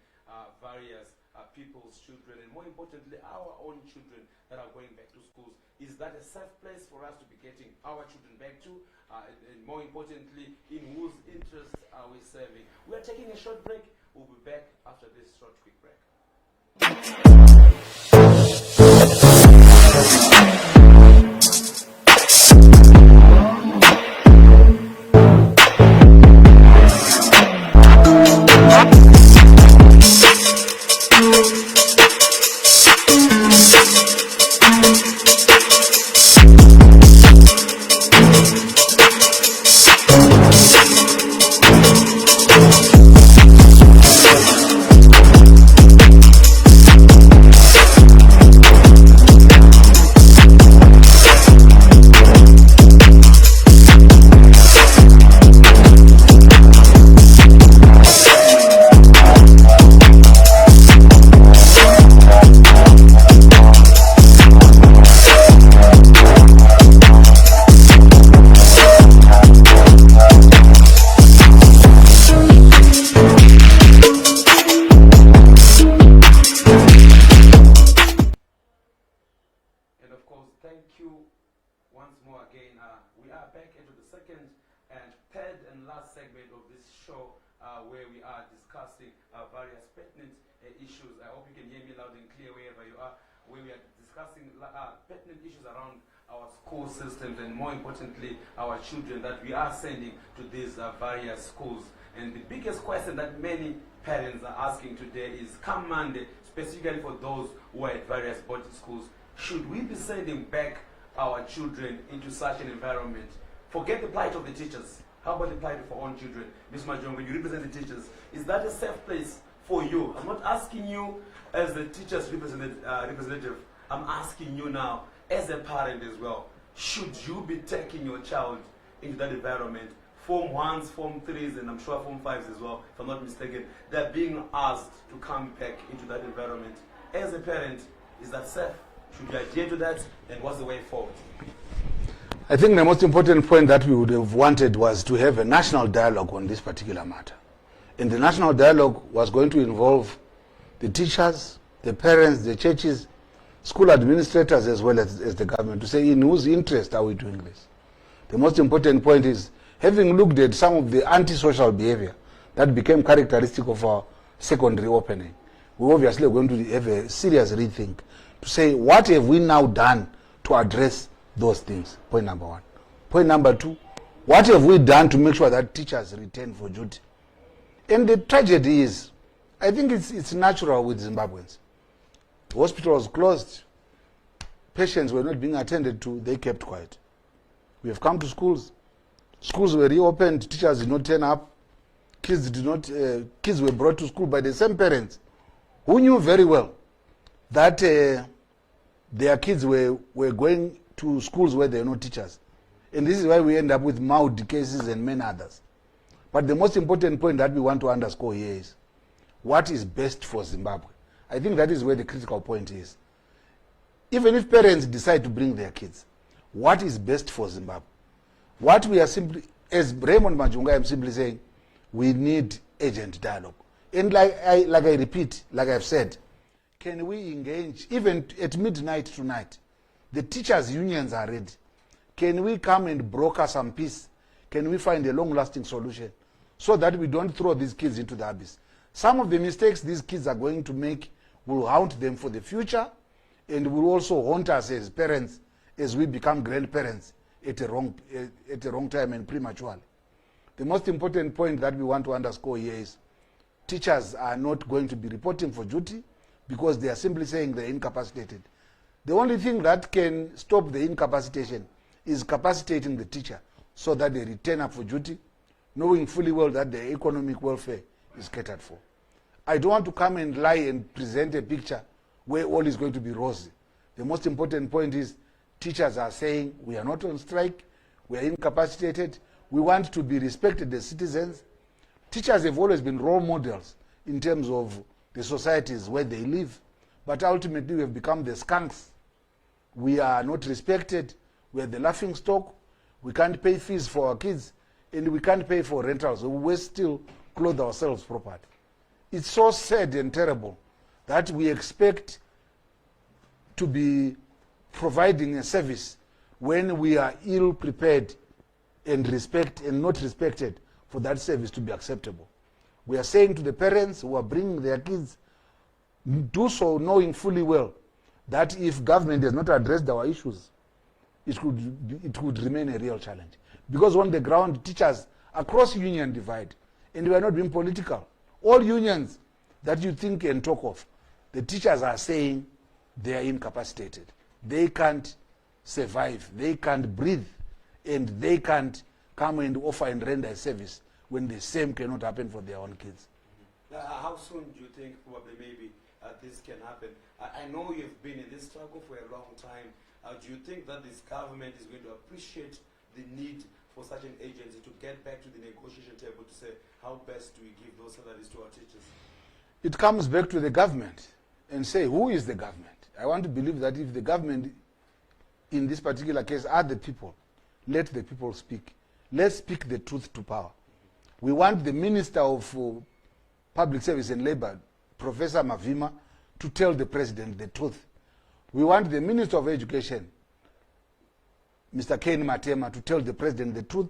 various people's children and more importantly our own children that are going back to schools. Is that a safe place for us to be getting our children back to? And more importantly, in whose interests are we serving? We are taking a short break. We'll be back after this short quick break. Where we are discussing various pertinent issues. I hope you can hear me loud and clear wherever you are, where we are discussing pertinent issues around our school systems and more importantly our children that we are sending to these various schools. And the biggest question that many parents are asking today is, come Monday, specifically for those who are at various boarding schools, should we be sending back our children into such an environment? Forget the plight of the teachers. How about the plight of our own children? Ms. Majongwe, you represent the teachers. Is that a safe place for you? I'm not asking you as the teacher's representative. I'm asking you now as a parent as well. Should you be taking your child into that environment? Form 1s, Form 3s, and I'm sure Form 5s as well, if I'm not mistaken. They're being asked to come back into that environment. As a parent, is that safe? Should you adhere to that? And what's the way forward? I think the most important point that we would have wanted was to have a national dialogue on this particular matter. And the national dialogue was going to involve the teachers, the parents, the churches, school administrators, as well as the government, to say in whose interest are we doing this. The most important point is, having looked at some of the antisocial behavior that became characteristic of our secondary opening, we obviously are going to have a serious rethink to say, what have we now done to address those things? Point number one. Point number two, what have we done to make sure that teachers return for duty? And the tragedy is, I think it's natural with Zimbabweans. The hospital was closed. Patients were not being attended to. They kept quiet. We have come to schools. Schools were reopened. Teachers did not turn up. Kids were brought to school by the same parents who knew very well that their kids were going to schools where there are no teachers. And this is why we end up with mild cases and many others. But the most important point that we want to underscore here is, what is best for Zimbabwe? I think that is where the critical point is. Even if parents decide to bring their kids, what is best for Zimbabwe? What we are simply, as Raymond Majunga, I'm simply saying, we need urgent dialogue. And like I repeat, like I've said, can we engage, even at midnight tonight, the teachers' unions are ready. Can we come and broker some peace? Can we find a long-lasting solution so that we don't throw these kids into the abyss? Some of the mistakes these kids are going to make will haunt them for the future, and will also haunt us as parents as we become grandparents at a wrong time and prematurely. The most important point that we want to underscore here is, teachers are not going to be reporting for duty because they are simply saying they're incapacitated. The only thing that can stop the incapacitation is capacitating the teacher so that they return up for duty, knowing fully well that their economic welfare is catered for. I don't want to come and lie and present a picture where all is going to be rosy. The most important point is, teachers are saying we are not on strike, we are incapacitated, we want to be respected as citizens. Teachers have always been role models in terms of the societies where they live, but ultimately we have become the skunks. We are not respected, we are the laughing stock, we can't pay fees for our kids, and we can't pay for rentals, so we still clothe ourselves properly. It's so sad and terrible that we expect to be providing a service when we are ill prepared and not respected for that service to be acceptable. We are saying to the parents who are bringing their kids, do so knowing fully well that if government has not addressed our issues, it could remain a real challenge. Because on the ground, teachers across union divide, and we are not being political. All unions that you think and talk of, the teachers are saying they are incapacitated. They can't survive, they can't breathe, and they can't come and offer and render a service when the same cannot happen for their own kids. How soon do you think probably maybe this can happen? I know you've been in this struggle for a long time. Do you think that this government is going to appreciate the need for such an agency to get back to the negotiation table to say, how best do we give those salaries to our teachers? It comes back to the government and say, who is the government? I want to believe that if the government, in this particular case, are the people, let the people speak. Let's speak the truth to power. We want the Minister of Public Service and Labor, Professor Mavima, to tell the President the truth. We want the Minister of Education, Mr. Ken Matema, to tell the President the truth.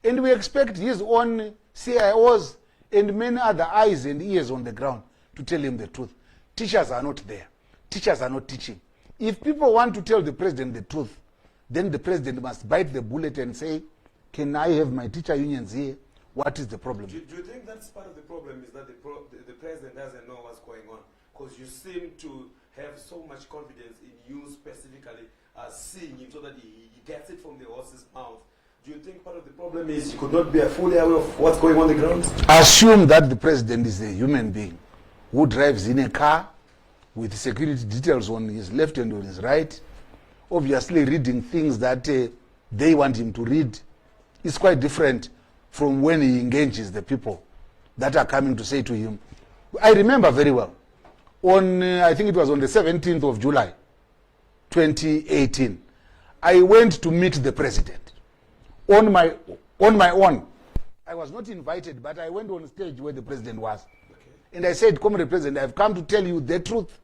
And we expect his own CIOs and many other eyes and ears on the ground to tell him the truth. Teachers are not there. Teachers are not teaching. If people want to tell the President the truth, then the President must bite the bullet and say, can I have my teacher unions here? What is the problem? Do you think that's part of the problem, is that the President doesn't know what's going on? Because you seem to have so much confidence in you specifically seeing him so that he gets it from the horse's mouth. Do you think part of the problem is you could not be fully aware of what's going on the ground? Assume that the President is a human being who drives in a car with security details on his left and on his right, obviously reading things that they want him to read. It's quite different from when he engages the people that are coming to say to him. I remember very well, on I think it was on the 17th of July, 2018, I went to meet the president on my own. I was not invited, but I went on stage where the president was. Okay. And I said, Comrade President, I've come to tell you the truth.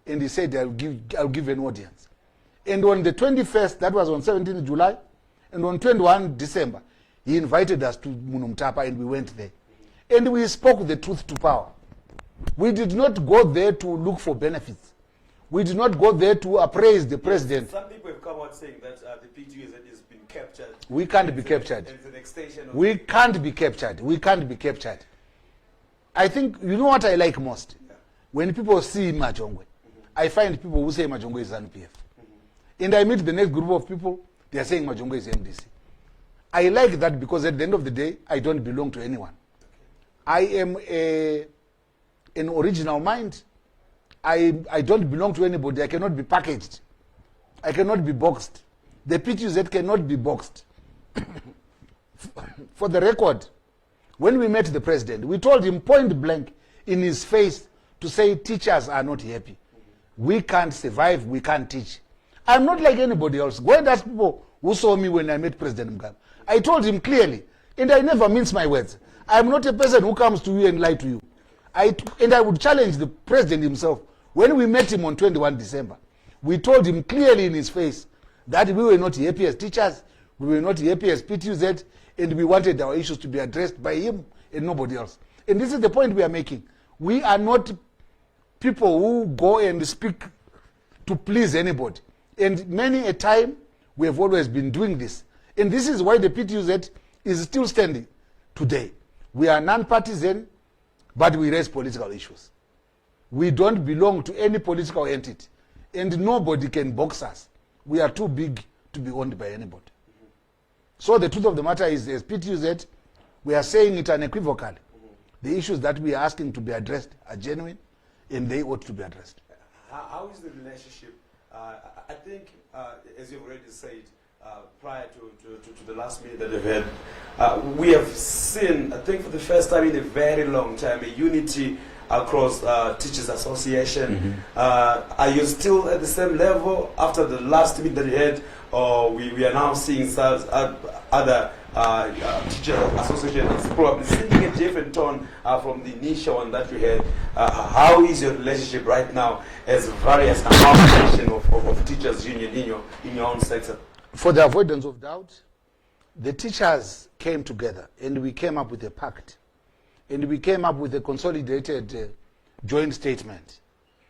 And he said, I'll give an audience. And on the 21st, that was on 17th July, and on 21 December, he invited us to Munumtapa, and we went there. And we spoke the truth to power. We did not go there to look for benefits. We did not go there to appraise the president. Some people have come out saying that the PTUZ has been captured. We can't be captured. It's an extension of we can't be captured. We can't be captured. I think, you know what I like most? Yeah. When people see Majongwe, I find people who say Majongwe is ZANU-PF. And I meet the next group of people, they are saying Majongwe is MDC. I like that because at the end of the day, I don't belong to anyone. I am an original mind. I don't belong to anybody. I cannot be packaged. I cannot be boxed. The PTUZ cannot be boxed. For the record, when we met the president, we told him point blank in his face to say teachers are not happy. We can't survive, we can't teach. I'm not like anybody else. Go and ask people who saw me when I met President Mugabe. I told him clearly, and I never mince my words. I'm not a person who comes to you and lie to you. And I would challenge the president himself. When we met him on 21 December, we told him clearly in his face that we were not happy as teachers, we were not happy as PTUZ, and we wanted our issues to be addressed by him and nobody else. And this is the point we are making. We are not people who go and speak to please anybody. And many a time, we have always been doing this. And this is why the PTUZ is still standing today. We are non-partisan, but we raise political issues. We don't belong to any political entity. And nobody can box us. We are too big to be owned by anybody. So the truth of the matter is, as PTUZ, we are saying it unequivocally. The issues that we are asking to be addressed are genuine, and they ought to be addressed. How is the relationship? I think, as you've already said, prior to the last meeting that we've had, we have seen, I think for the first time in a very long time, a unity across Teachers Association. Are you still at the same level after the last meeting that you had, or we are now seeing other Teachers Associations probably singing a different tone from the initial one that we had? How is your relationship right now as various amalgamation of teachers union in your own sector? For the avoidance of doubt, the teachers came together and we came up with a pact. And we came up with a consolidated joint statement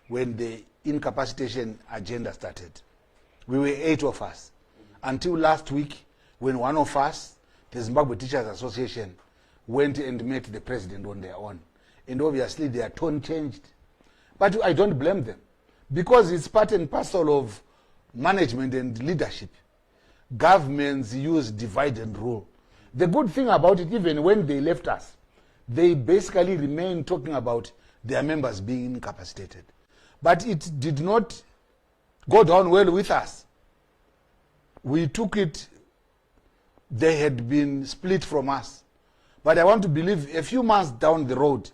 when the incapacitation agenda started. We were 8 of us. Until last week, when one of us, the Zimbabwe Teachers Association, went and met the president on their own. And obviously their tone changed. But I don't blame them, because it's part and parcel of management and leadership. Governments use divide and rule. The good thing about it, even when they left us, they basically remained talking about their members being incapacitated. But it did not go down well with us. We took it, they had been split from us. But I want to believe a few months down the road,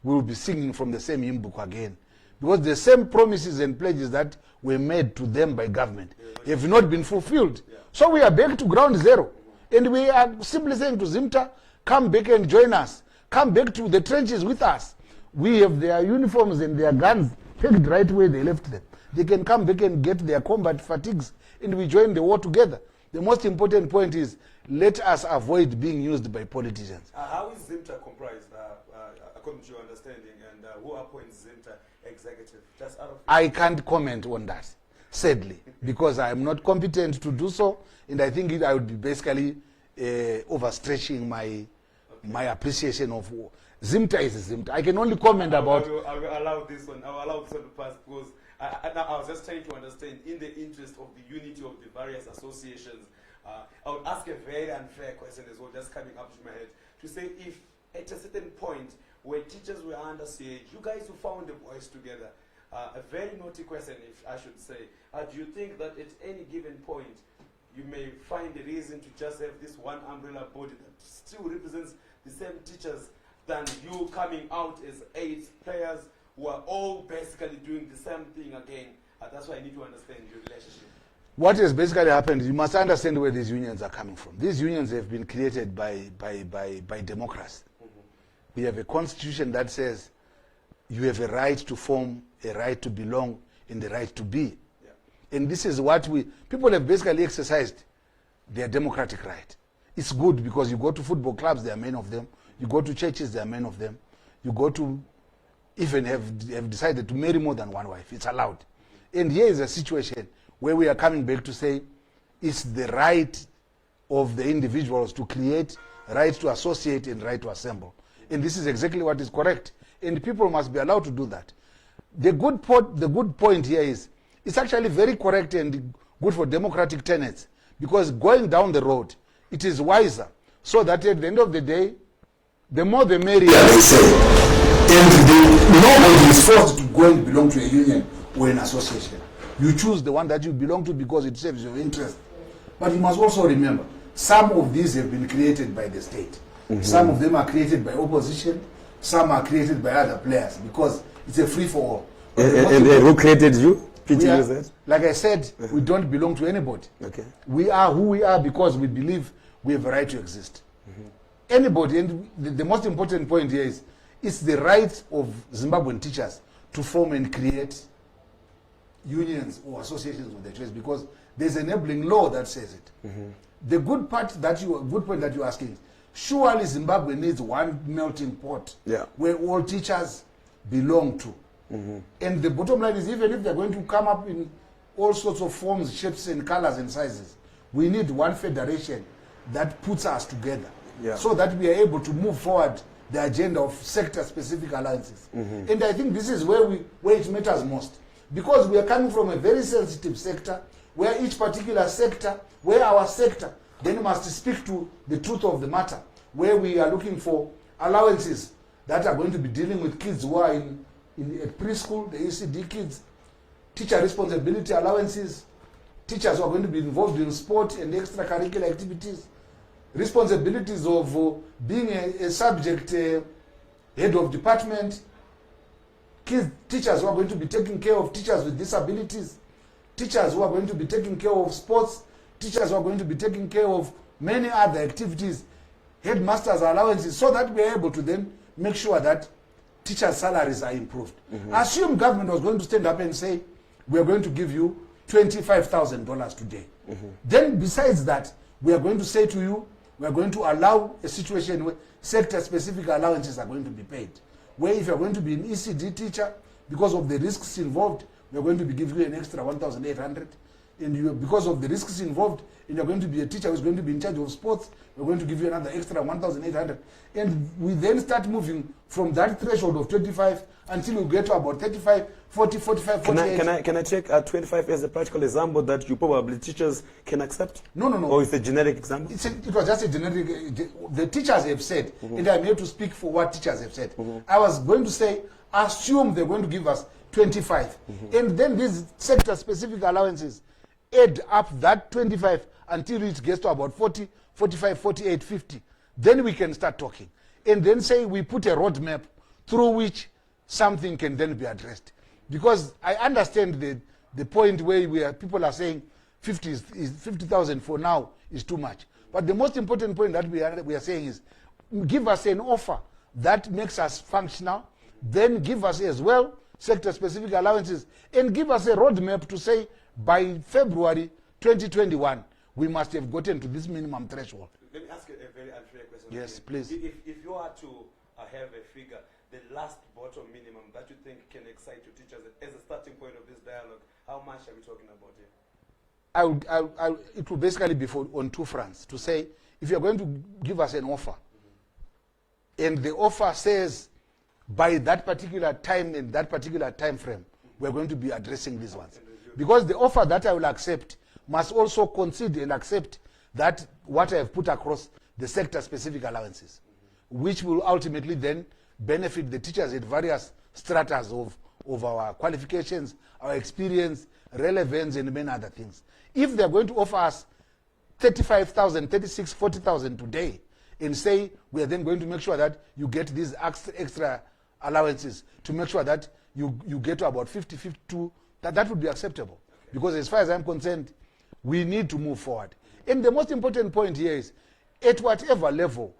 we will be singing from the same hymn book again. Because the same promises and pledges that were made to them by government have not been fulfilled. So we are back to ground zero. And we are simply saying to Zimta, come back and join us. Come back to the trenches with us. We have their uniforms and their guns pegged right where they left them. They can come back and get their combat fatigues, and we join the war together. The most important point is, let us avoid being used by politicians. How is Zimta comprised, according to your understanding, and who appoints Zimta executive? Just out of I can't comment on that, sadly, because I am not competent to do so, and I think I would be basically overstretching my appreciation of war. Zimta is Zimta. I can only comment about... I will allow this one. I will allow this one to pass, because I was just trying to understand, in the interest of the unity of the various associations, I would ask a very unfair question as well, just coming up to my head, to say if at a certain point where teachers were under siege, you guys who found the voice together, a very naughty question, if I should say, do you think that at any given point you may find a reason to just have this one umbrella body that still represents the same teachers than you coming out as 8 players who are all basically doing the same thing again? That's why I need to understand your relationship. What has basically happened, you must understand where these unions are coming from. These unions have been created by democracy. We have a constitution that says you have a right to form, a right to belong, and the right to be. Yeah. And this is what people have basically exercised their democratic right. It's good because you go to football clubs, there are many of them. You go to churches, there are many of them. You go to, even have decided to marry more than one wife. It's allowed. And here is a situation where we are coming back to say it's the right of the individuals to create, right to associate, and right to assemble. And this is exactly what is correct. And people must be allowed to do that. The good point here is it's actually very correct and good for democratic tenets, because going down the road, it is wiser, so that at the end of the day, the more the merrier, they say. And nobody is forced to go and belong to a union or an association. You choose the one that you belong to because it serves your interest. But you must also remember, some of these have been created by the state. Some of them are created by opposition. Some are created by other players, because it's a free-for-all. And who created you? PTUZ? Like I said, we don't belong to anybody. Okay. We are who we are because we believe we have a right to exist. Anybody, and the most important point here is, it's the right of Zimbabwean teachers to form and create unions or associations with their choice, because there's an enabling law that says it. The good point that you're asking is, surely Zimbabwe needs one melting pot where all teachers belong to. And the bottom line is, even if they're going to come up in all sorts of forms, shapes, and colors and sizes, we need one federation that puts us together, so that we are able to move forward the agenda of sector-specific alliances. And I think this is where it matters most, because we are coming from a very sensitive sector, where each particular sector, where our sector then must speak to the truth of the matter, where we are looking for allowances that are going to be dealing with kids who are at preschool, the ECD kids, teacher responsibility allowances, teachers who are going to be involved in sport and extracurricular activities, responsibilities of being a subject head of department, teachers who are going to be taking care of teachers with disabilities, teachers who are going to be taking care of sports, teachers who are going to be taking care of many other activities, headmasters' allowances, so that we are able to then make sure that teachers' salaries are improved. Assume government was going to stand up and say, we are going to give you $25,000 today. Then besides that, we are going to say to you, we are going to allow a situation where sector-specific allowances are going to be paid. Where if you are going to be an ECD teacher, because of the risks involved, we are going to be giving you an extra 1,800. And because of the risks involved, and you're going to be a teacher who's going to be in charge of sports, we're going to give you another extra 1,800. And we then start moving from that threshold of 25 until we get to about 35, 40, 45, 48. Can I take 25 as a practical example that you probably teachers can accept? No. Or it's a generic example? It was just a generic. The teachers have said, and I'm here to speak for what teachers have said. I was going to say, assume they're going to give us 25. And then these sector-specific allowances add up that 25 until it gets to about 40, 45, 48, 50. Then we can start talking. And then say we put a roadmap through which something can then be addressed. Because I understand the point where people are saying 50,000 for now is too much. But the most important point that we are saying is, give us an offer that makes us functional, then give us as well sector-specific allowances, and give us a roadmap to say, by February 2021, we must have gotten to this minimum threshold. Let me ask you a very unfair question. Yes, please. If you are to have a figure, the last bottom minimum that you think can excite your teachers as a starting point of this dialogue, how much are we talking about here? It will basically be on two fronts. To say, if you're going to give us an offer, and the offer says, by that particular time and that particular time frame, we're going to be addressing these ones. Because the offer that I will accept must also consider and accept that what I have put across the sector-specific allowances, which will ultimately then benefit the teachers at various stratas of our qualifications, our experience, relevance, and many other things. If they're going to offer us 35,000, 36, 40,000 today, and say we are then going to make sure that you get these extra allowances to make sure that you get to about 50, 52, that would be acceptable. Because as far as I'm concerned, We need to move forward. And the most important point here is, at whatever level,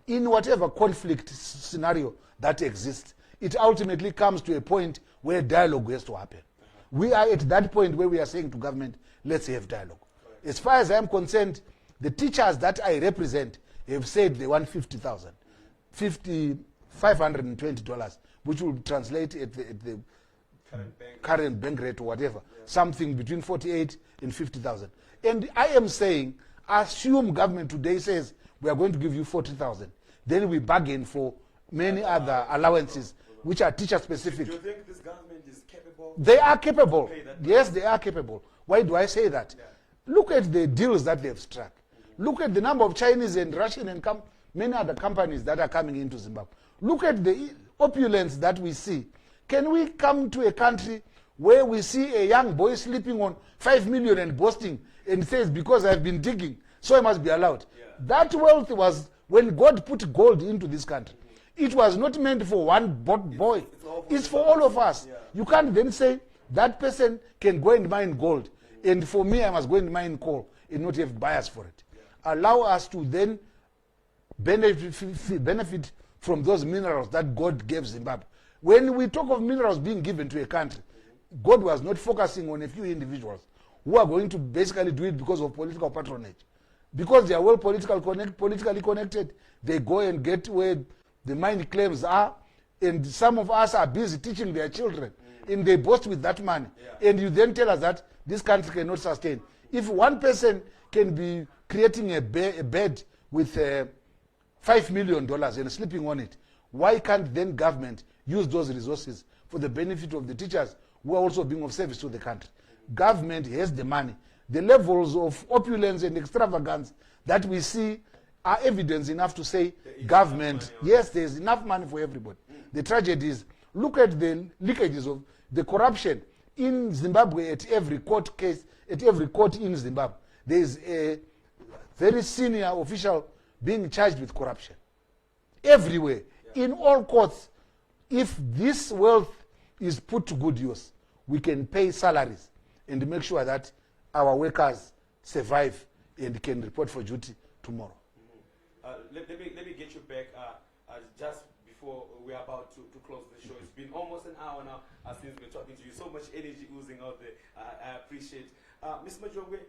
in whatever conflict scenario that exists, it ultimately comes to a point where dialogue has to happen. We are at that point where we are saying to government, let's have dialogue. As far as I'm concerned, the teachers that I represent have said they want $50,000, $520, which will translate at the current bank rate or whatever, something between 48 and 50,000. And I am saying, assume government today says we are going to give you 40,000, then we bargain for many other allowances which are teacher specific. Do you think this government is capable? They are capable. Yes, they are capable. Why do I say that? Look at the deals that they've struck. Look at the number of Chinese and Russian and many other companies that are coming into Zimbabwe. Look at the opulence that we see. Can we come to a country where we see a young boy sleeping on 5 million and boasting and says, because I've been digging, so I must be allowed? That wealth was when God put gold into this country. It was not meant for one boy. It's for all of us. You can't then say that person can go and mine gold, and for me I must go and mine coal and not have bias for it. Allow us to then benefit from those minerals that God gave Zimbabwe. When we talk of minerals being given to a country, God was not focusing on a few individuals who are going to basically do it because of political patronage. Because they are well politically connected, they go and get where the mine claims are, and some of us are busy teaching their children, and they boast with that money. And you then tell us that this country cannot sustain. If one person can be creating a bed with $5 million and sleeping on it, why can't then government use those resources for the benefit of the teachers who are also being of service to the country? Government has the money. The levels of opulence and extravagance that we see are evidence enough to say government, yes, there's enough money for everybody. The tragedy is, look at the leakages of the corruption in Zimbabwe at every court case, at every court in Zimbabwe. There is a very senior official being charged with corruption. Everywhere, in all courts. If this wealth is put to good use, we can pay salaries and make sure that our workers survive and can report for duty tomorrow. Let me get you back just before we're about to close the show. It's been almost an hour now since we're talking to you. So much energy oozing out there. I appreciate. Ms. Majongwe,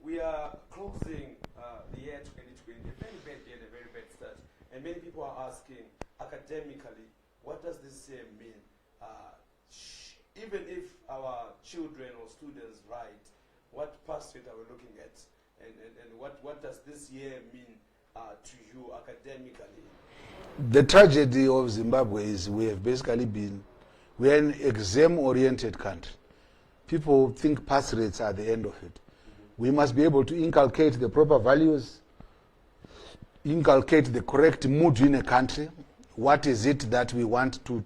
we are closing the year 2020, a very bad year and a very bad start. And many people are asking, academically, what does this year mean? Even if our children or students write, what past rate are we looking at? And what does this year mean to you academically? The tragedy of Zimbabwe is we're an exam-oriented country. People think pass rates are the end of it. We must be able to inculcate the proper values, inculcate the correct mood in a country. What is it that we want to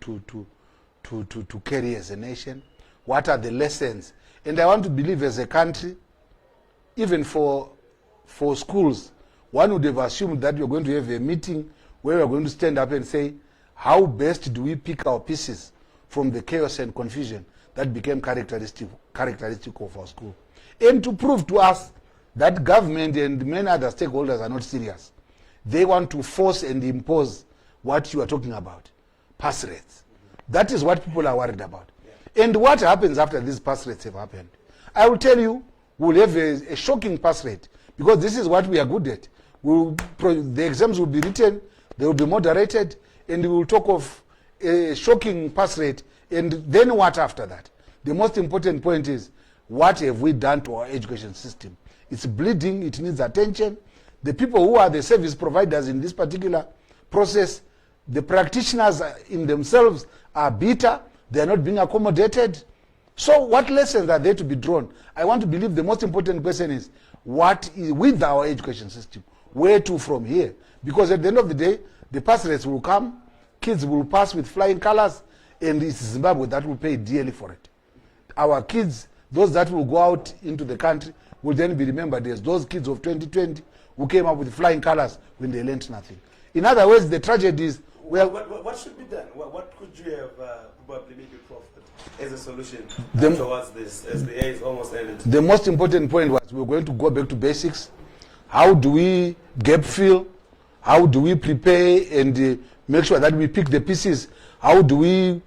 carry as a nation? What are the lessons? And I want to believe as a country, even for schools, one would have assumed that you're going to have a meeting where we're going to stand up and say, how best do we pick our pieces from the chaos and confusion that became characteristic of our school? And to prove to us that government and many other stakeholders are not serious. They want to force and impose what you are talking about, pass rates. That is what people are worried about. And what happens after these pass rates have happened? I will tell you, we'll have a shocking pass rate, because this is what we are good at. The exams will be written, they will be moderated, and we will talk of a shocking pass rate. And then what after that? The most important point is, what have we done to our education system? It's bleeding, it needs attention. The people who are the service providers in this particular process, the practitioners in themselves are bitter, they are not being accommodated. So what lessons are there to be drawn? I want to believe the most important question is, what is with our education system? Where to from here? Because at the end of the day, the pass rates will come, kids will pass with flying colors, and it's Zimbabwe that will pay dearly for it. Our kids, those that will go out into the country, will then be remembered as those kids of 2020 who came up with flying colors when they learned nothing. In other words, the tragedy is... What should be done? What could you have probably made you profit? as a solution The- towards this, as the year is almost ended? The most important point was we're going to go back to basics. How do we gap fill? How do we prepare and make sure that we pick the pieces? How do we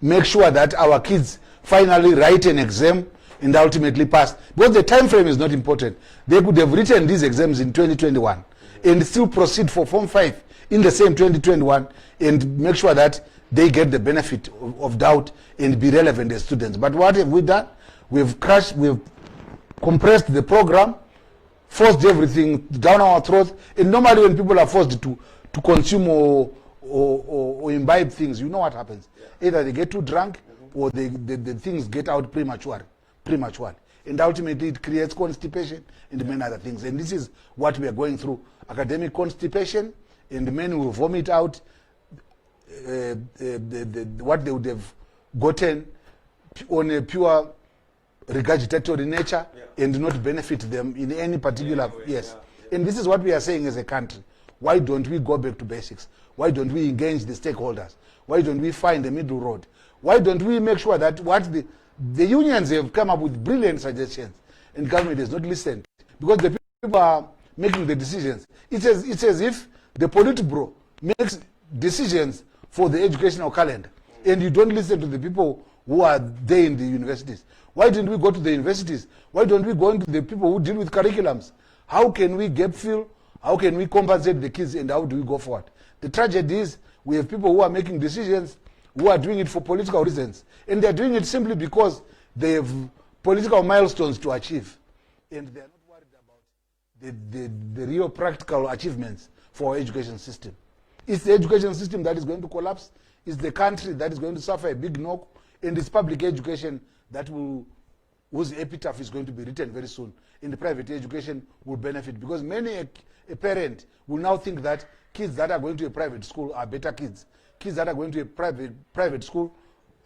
make sure that our kids finally write an exam and ultimately pass? Because the time frame is not important. They could have written these exams in 2021 and still proceed for Form 5 in the same 2021 and make sure that they get the benefit of doubt and be relevant as students. But what have we done? We've compressed the program, forced everything down our throats. And normally when people are forced to consume or imbibe things, you know what happens. Either they get too drunk or the things get out prematurely. And ultimately it creates constipation and many other things. And this is what we are going through. Academic constipation, and men will vomit out what they would have gotten on a pure regurgitatory nature and not benefit them in any particular And this is what we are saying as a country. Why don't we go back to basics? Why don't we engage the stakeholders? Why don't we find a middle road? Why don't we make sure that what the unions have come up with brilliant suggestions and government has not listened? Because the people are making the decisions. It's as if the Politburo makes decisions for the educational calendar and you don't listen to the people who are there in the universities. Why don't we go to the universities? Why don't we go into the people who deal with curriculums? How can we gap fill? How can we compensate the kids and how do we go forward? The tragedy is we have people who are making decisions who are doing it for political reasons. And they're doing it simply because they have political milestones to achieve. And they're not worried about the real practical achievements for our education system. It's the education system that is going to collapse. It's the country that is going to suffer a big knock. And it's public education whose epitaph is going to be written very soon. In the private education will benefit because many a parent will now think that kids that are going to a private school are better kids. Kids that are going to a private school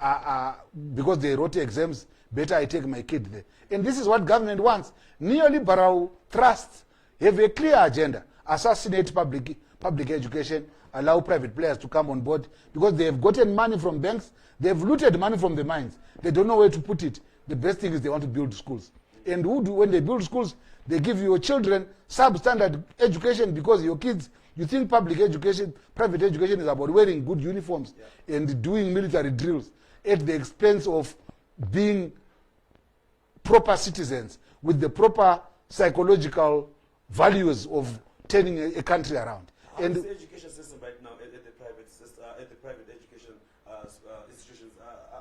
are because they wrote exams, better I take my kid there. And this is what government wants. Neoliberal trusts have a clear agenda. Assassinate public education, allow private players to come on board because they have gotten money from banks, they have looted money from the mines. They don't know where to put it. The best thing is they want to build schools. And when they build schools, they give your children substandard education because your kids, you think public education, private education is about wearing good uniforms and doing military drills at the expense of being proper citizens with the proper psychological values of turning a country around. How is the education system right now at the private education institutions?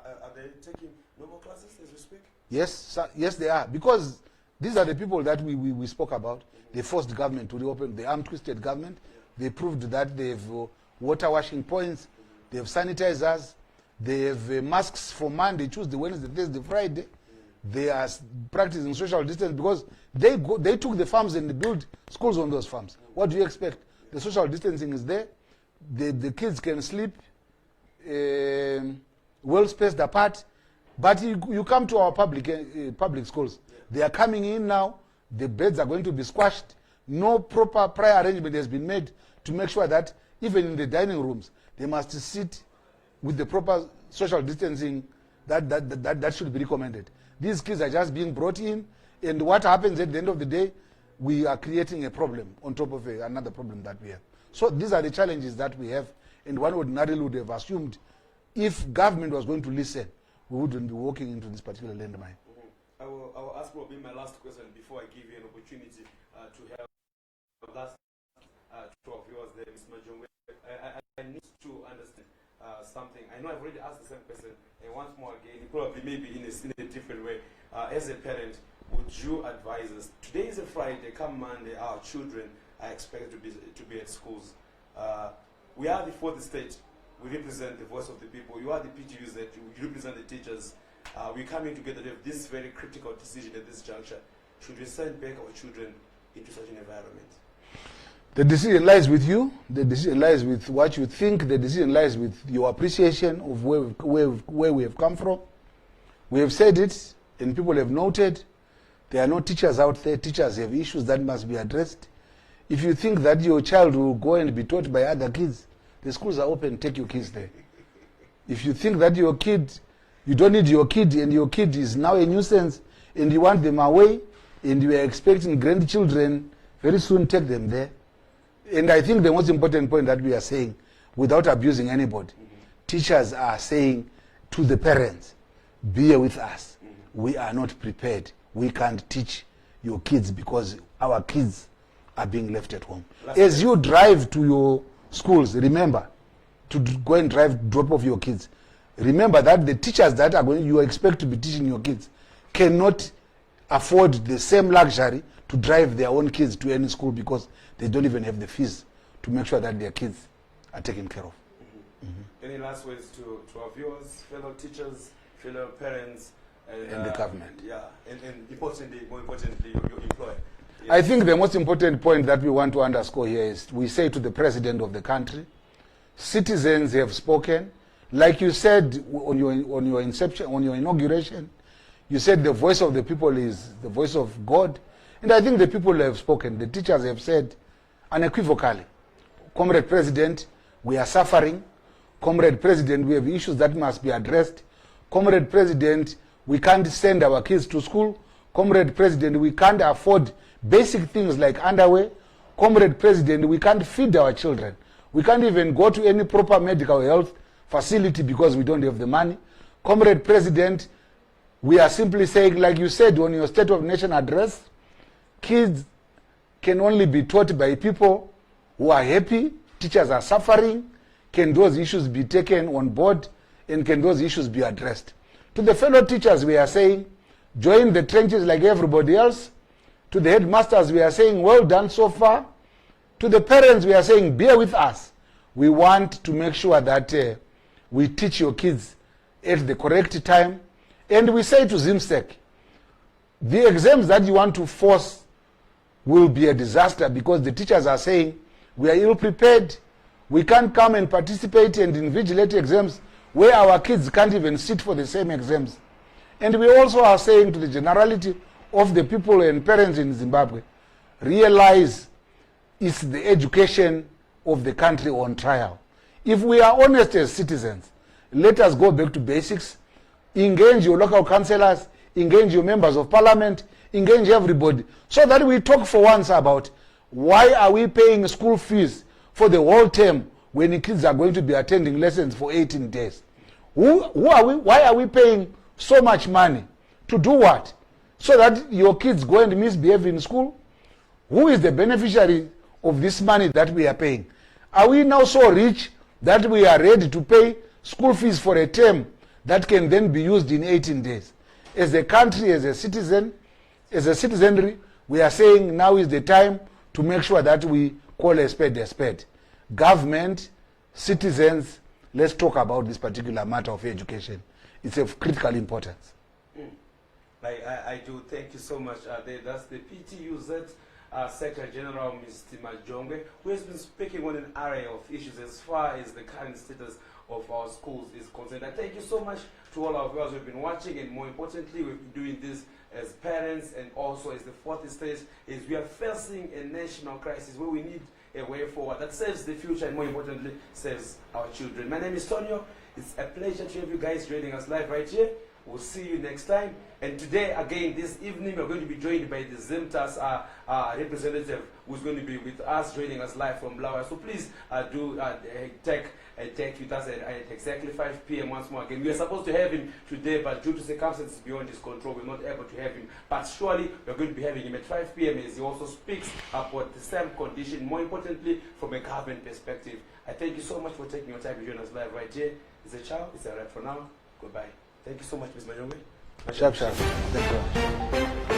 Are they taking normal classes as we speak? Yes, they are. Because these are the people that we spoke about. They forced the government to reopen, the arm-twisted government. They proved that they have water washing points, they have sanitizers, they have masks for Monday, Tuesday, Wednesday, Thursday, Friday. They are practicing social distance because they took the farms and they built schools on those farms. What do you expect? The social distancing is there. The kids can sleep well spaced apart. But you come to our public schools. They are coming in now. The beds are going to be squashed. No proper prior arrangement has been made to make sure that even in the dining rooms, they must sit with the proper social distancing that should be recommended. These kids are just being brought in, and what happens at the end of the day, we are creating a problem on top of another problem that we have. So these are the challenges that we have, and one ordinarily would have assumed if government was going to listen, we wouldn't be walking into this particular landmine. I will ask what will be my last question before I give you an opportunity to have the last 12 viewers there, Ms. Majongwe. I need to understand something. I know I've already asked the same question, and once more again, probably maybe in a different way. As a parent, would you advise us? Today is a Friday. Come Monday, our children are expected to be at schools. We are the fourth state. We represent the voice of the people. You are the PTUZ, you represent the teachers. We're coming together to have this very critical decision at this juncture. Should we send back our children into such an environment? The decision lies with you. The decision lies with what you think. The decision lies with your appreciation of where we have come from. We have said it, and people have noted. There are no teachers out there. Teachers have issues that must be addressed. If you think that your child will go and be taught by other kids, the schools are open, take your kids there. If you think that your kid You don't need your kid, and your kid is now a nuisance, and you want them away, and you are expecting grandchildren very soon, take them there. And I think the most important point that we are saying, without abusing anybody, teachers are saying to the parents, bear with us. We are not prepared. We can't teach your kids because our kids are being left at home. As you drive to your schools, remember to go and drop off your kids. Remember that the teachers that are going, you expect to be teaching your kids, cannot afford the same luxury to drive their own kids to any school because they don't even have the fees to make sure that their kids are taken care of. Any last words to our viewers, fellow teachers, fellow parents, and the government? Yeah, and importantly, more importantly, your employer. Yes. I think the most important point that we want to underscore here is we say to the president of the country, citizens have spoken. Like you said on your inauguration, you said the voice of the people is the voice of God. And I think the people have spoken. The teachers have said unequivocally, Comrade President, we are suffering. Comrade President, we have issues that must be addressed. Comrade President, we can't send our kids to school. Comrade President, we can't afford basic things like underwear. Comrade President, we can't feed our children. We can't even go to any proper medical health facility because we don't have the money. Comrade President, we are simply saying, like you said on your State of Nation address, kids can only be taught by people who are happy. Teachers are suffering. Can those issues be taken on board, and can those issues be addressed? To the fellow teachers, we are saying, join the trenches like everybody else. To the headmasters, we are saying, well done so far. To the parents, we are saying, bear with us. We want to make sure that we teach your kids at the correct time. And we say to Zimsec, the exams that you want to force will be a disaster because the teachers are saying, we are ill prepared. We can't come and participate in invigilate exams where our kids can't even sit for the same exams. And we also are saying to the generality of the people and parents in Zimbabwe, realize it's the education of the country on trial. If we are honest as citizens, let us go back to basics, engage your local councillors, engage your members of parliament, engage everybody, so that we talk for once about why are we paying school fees for the whole term when the kids are going to be attending lessons for 18 days. Why are we paying so much money? To do what? So that your kids go and misbehave in school? Who is the beneficiary of this money that we are paying? Are we now so rich that we are ready to pay school fees for a term that can then be used in 18 days? As a country, as a citizen, as a citizenry, we are saying now is the time to make sure that we call a spade a spade. Government, citizens, let's talk about this particular matter of education. It's of critical importance. I do thank you so much. That's the PTUZ Secretary General, Mr. Majongwe, who has been speaking on an array of issues as far as the current status of our schools is concerned. I thank you so much to all our viewers who have been watching, and more importantly, we've been doing this as parents and also as the fourth stage, is we are facing a national crisis where we need a way forward that saves the future and more importantly saves our children. My name is Tonio. It's a pleasure to have you guys joining us live right here. We'll see you next time. And today, again, this evening, we're going to be joined by the Zimta's representative, who's going to be with us, joining us live from Blawa. So please do take with us at exactly 5 p.m. once more again. We are supposed to have him today, but due to circumstances beyond his control, we're not able to have him. But surely, we're going to be having him at 5 p.m. as he also speaks about the same condition, more importantly, from a government perspective. I thank you so much for taking your time to join us live right here. It's a ciao. It's a wrap for now. Goodbye. Thank you so much, Ms. Majongwe. Sharp. Thank you.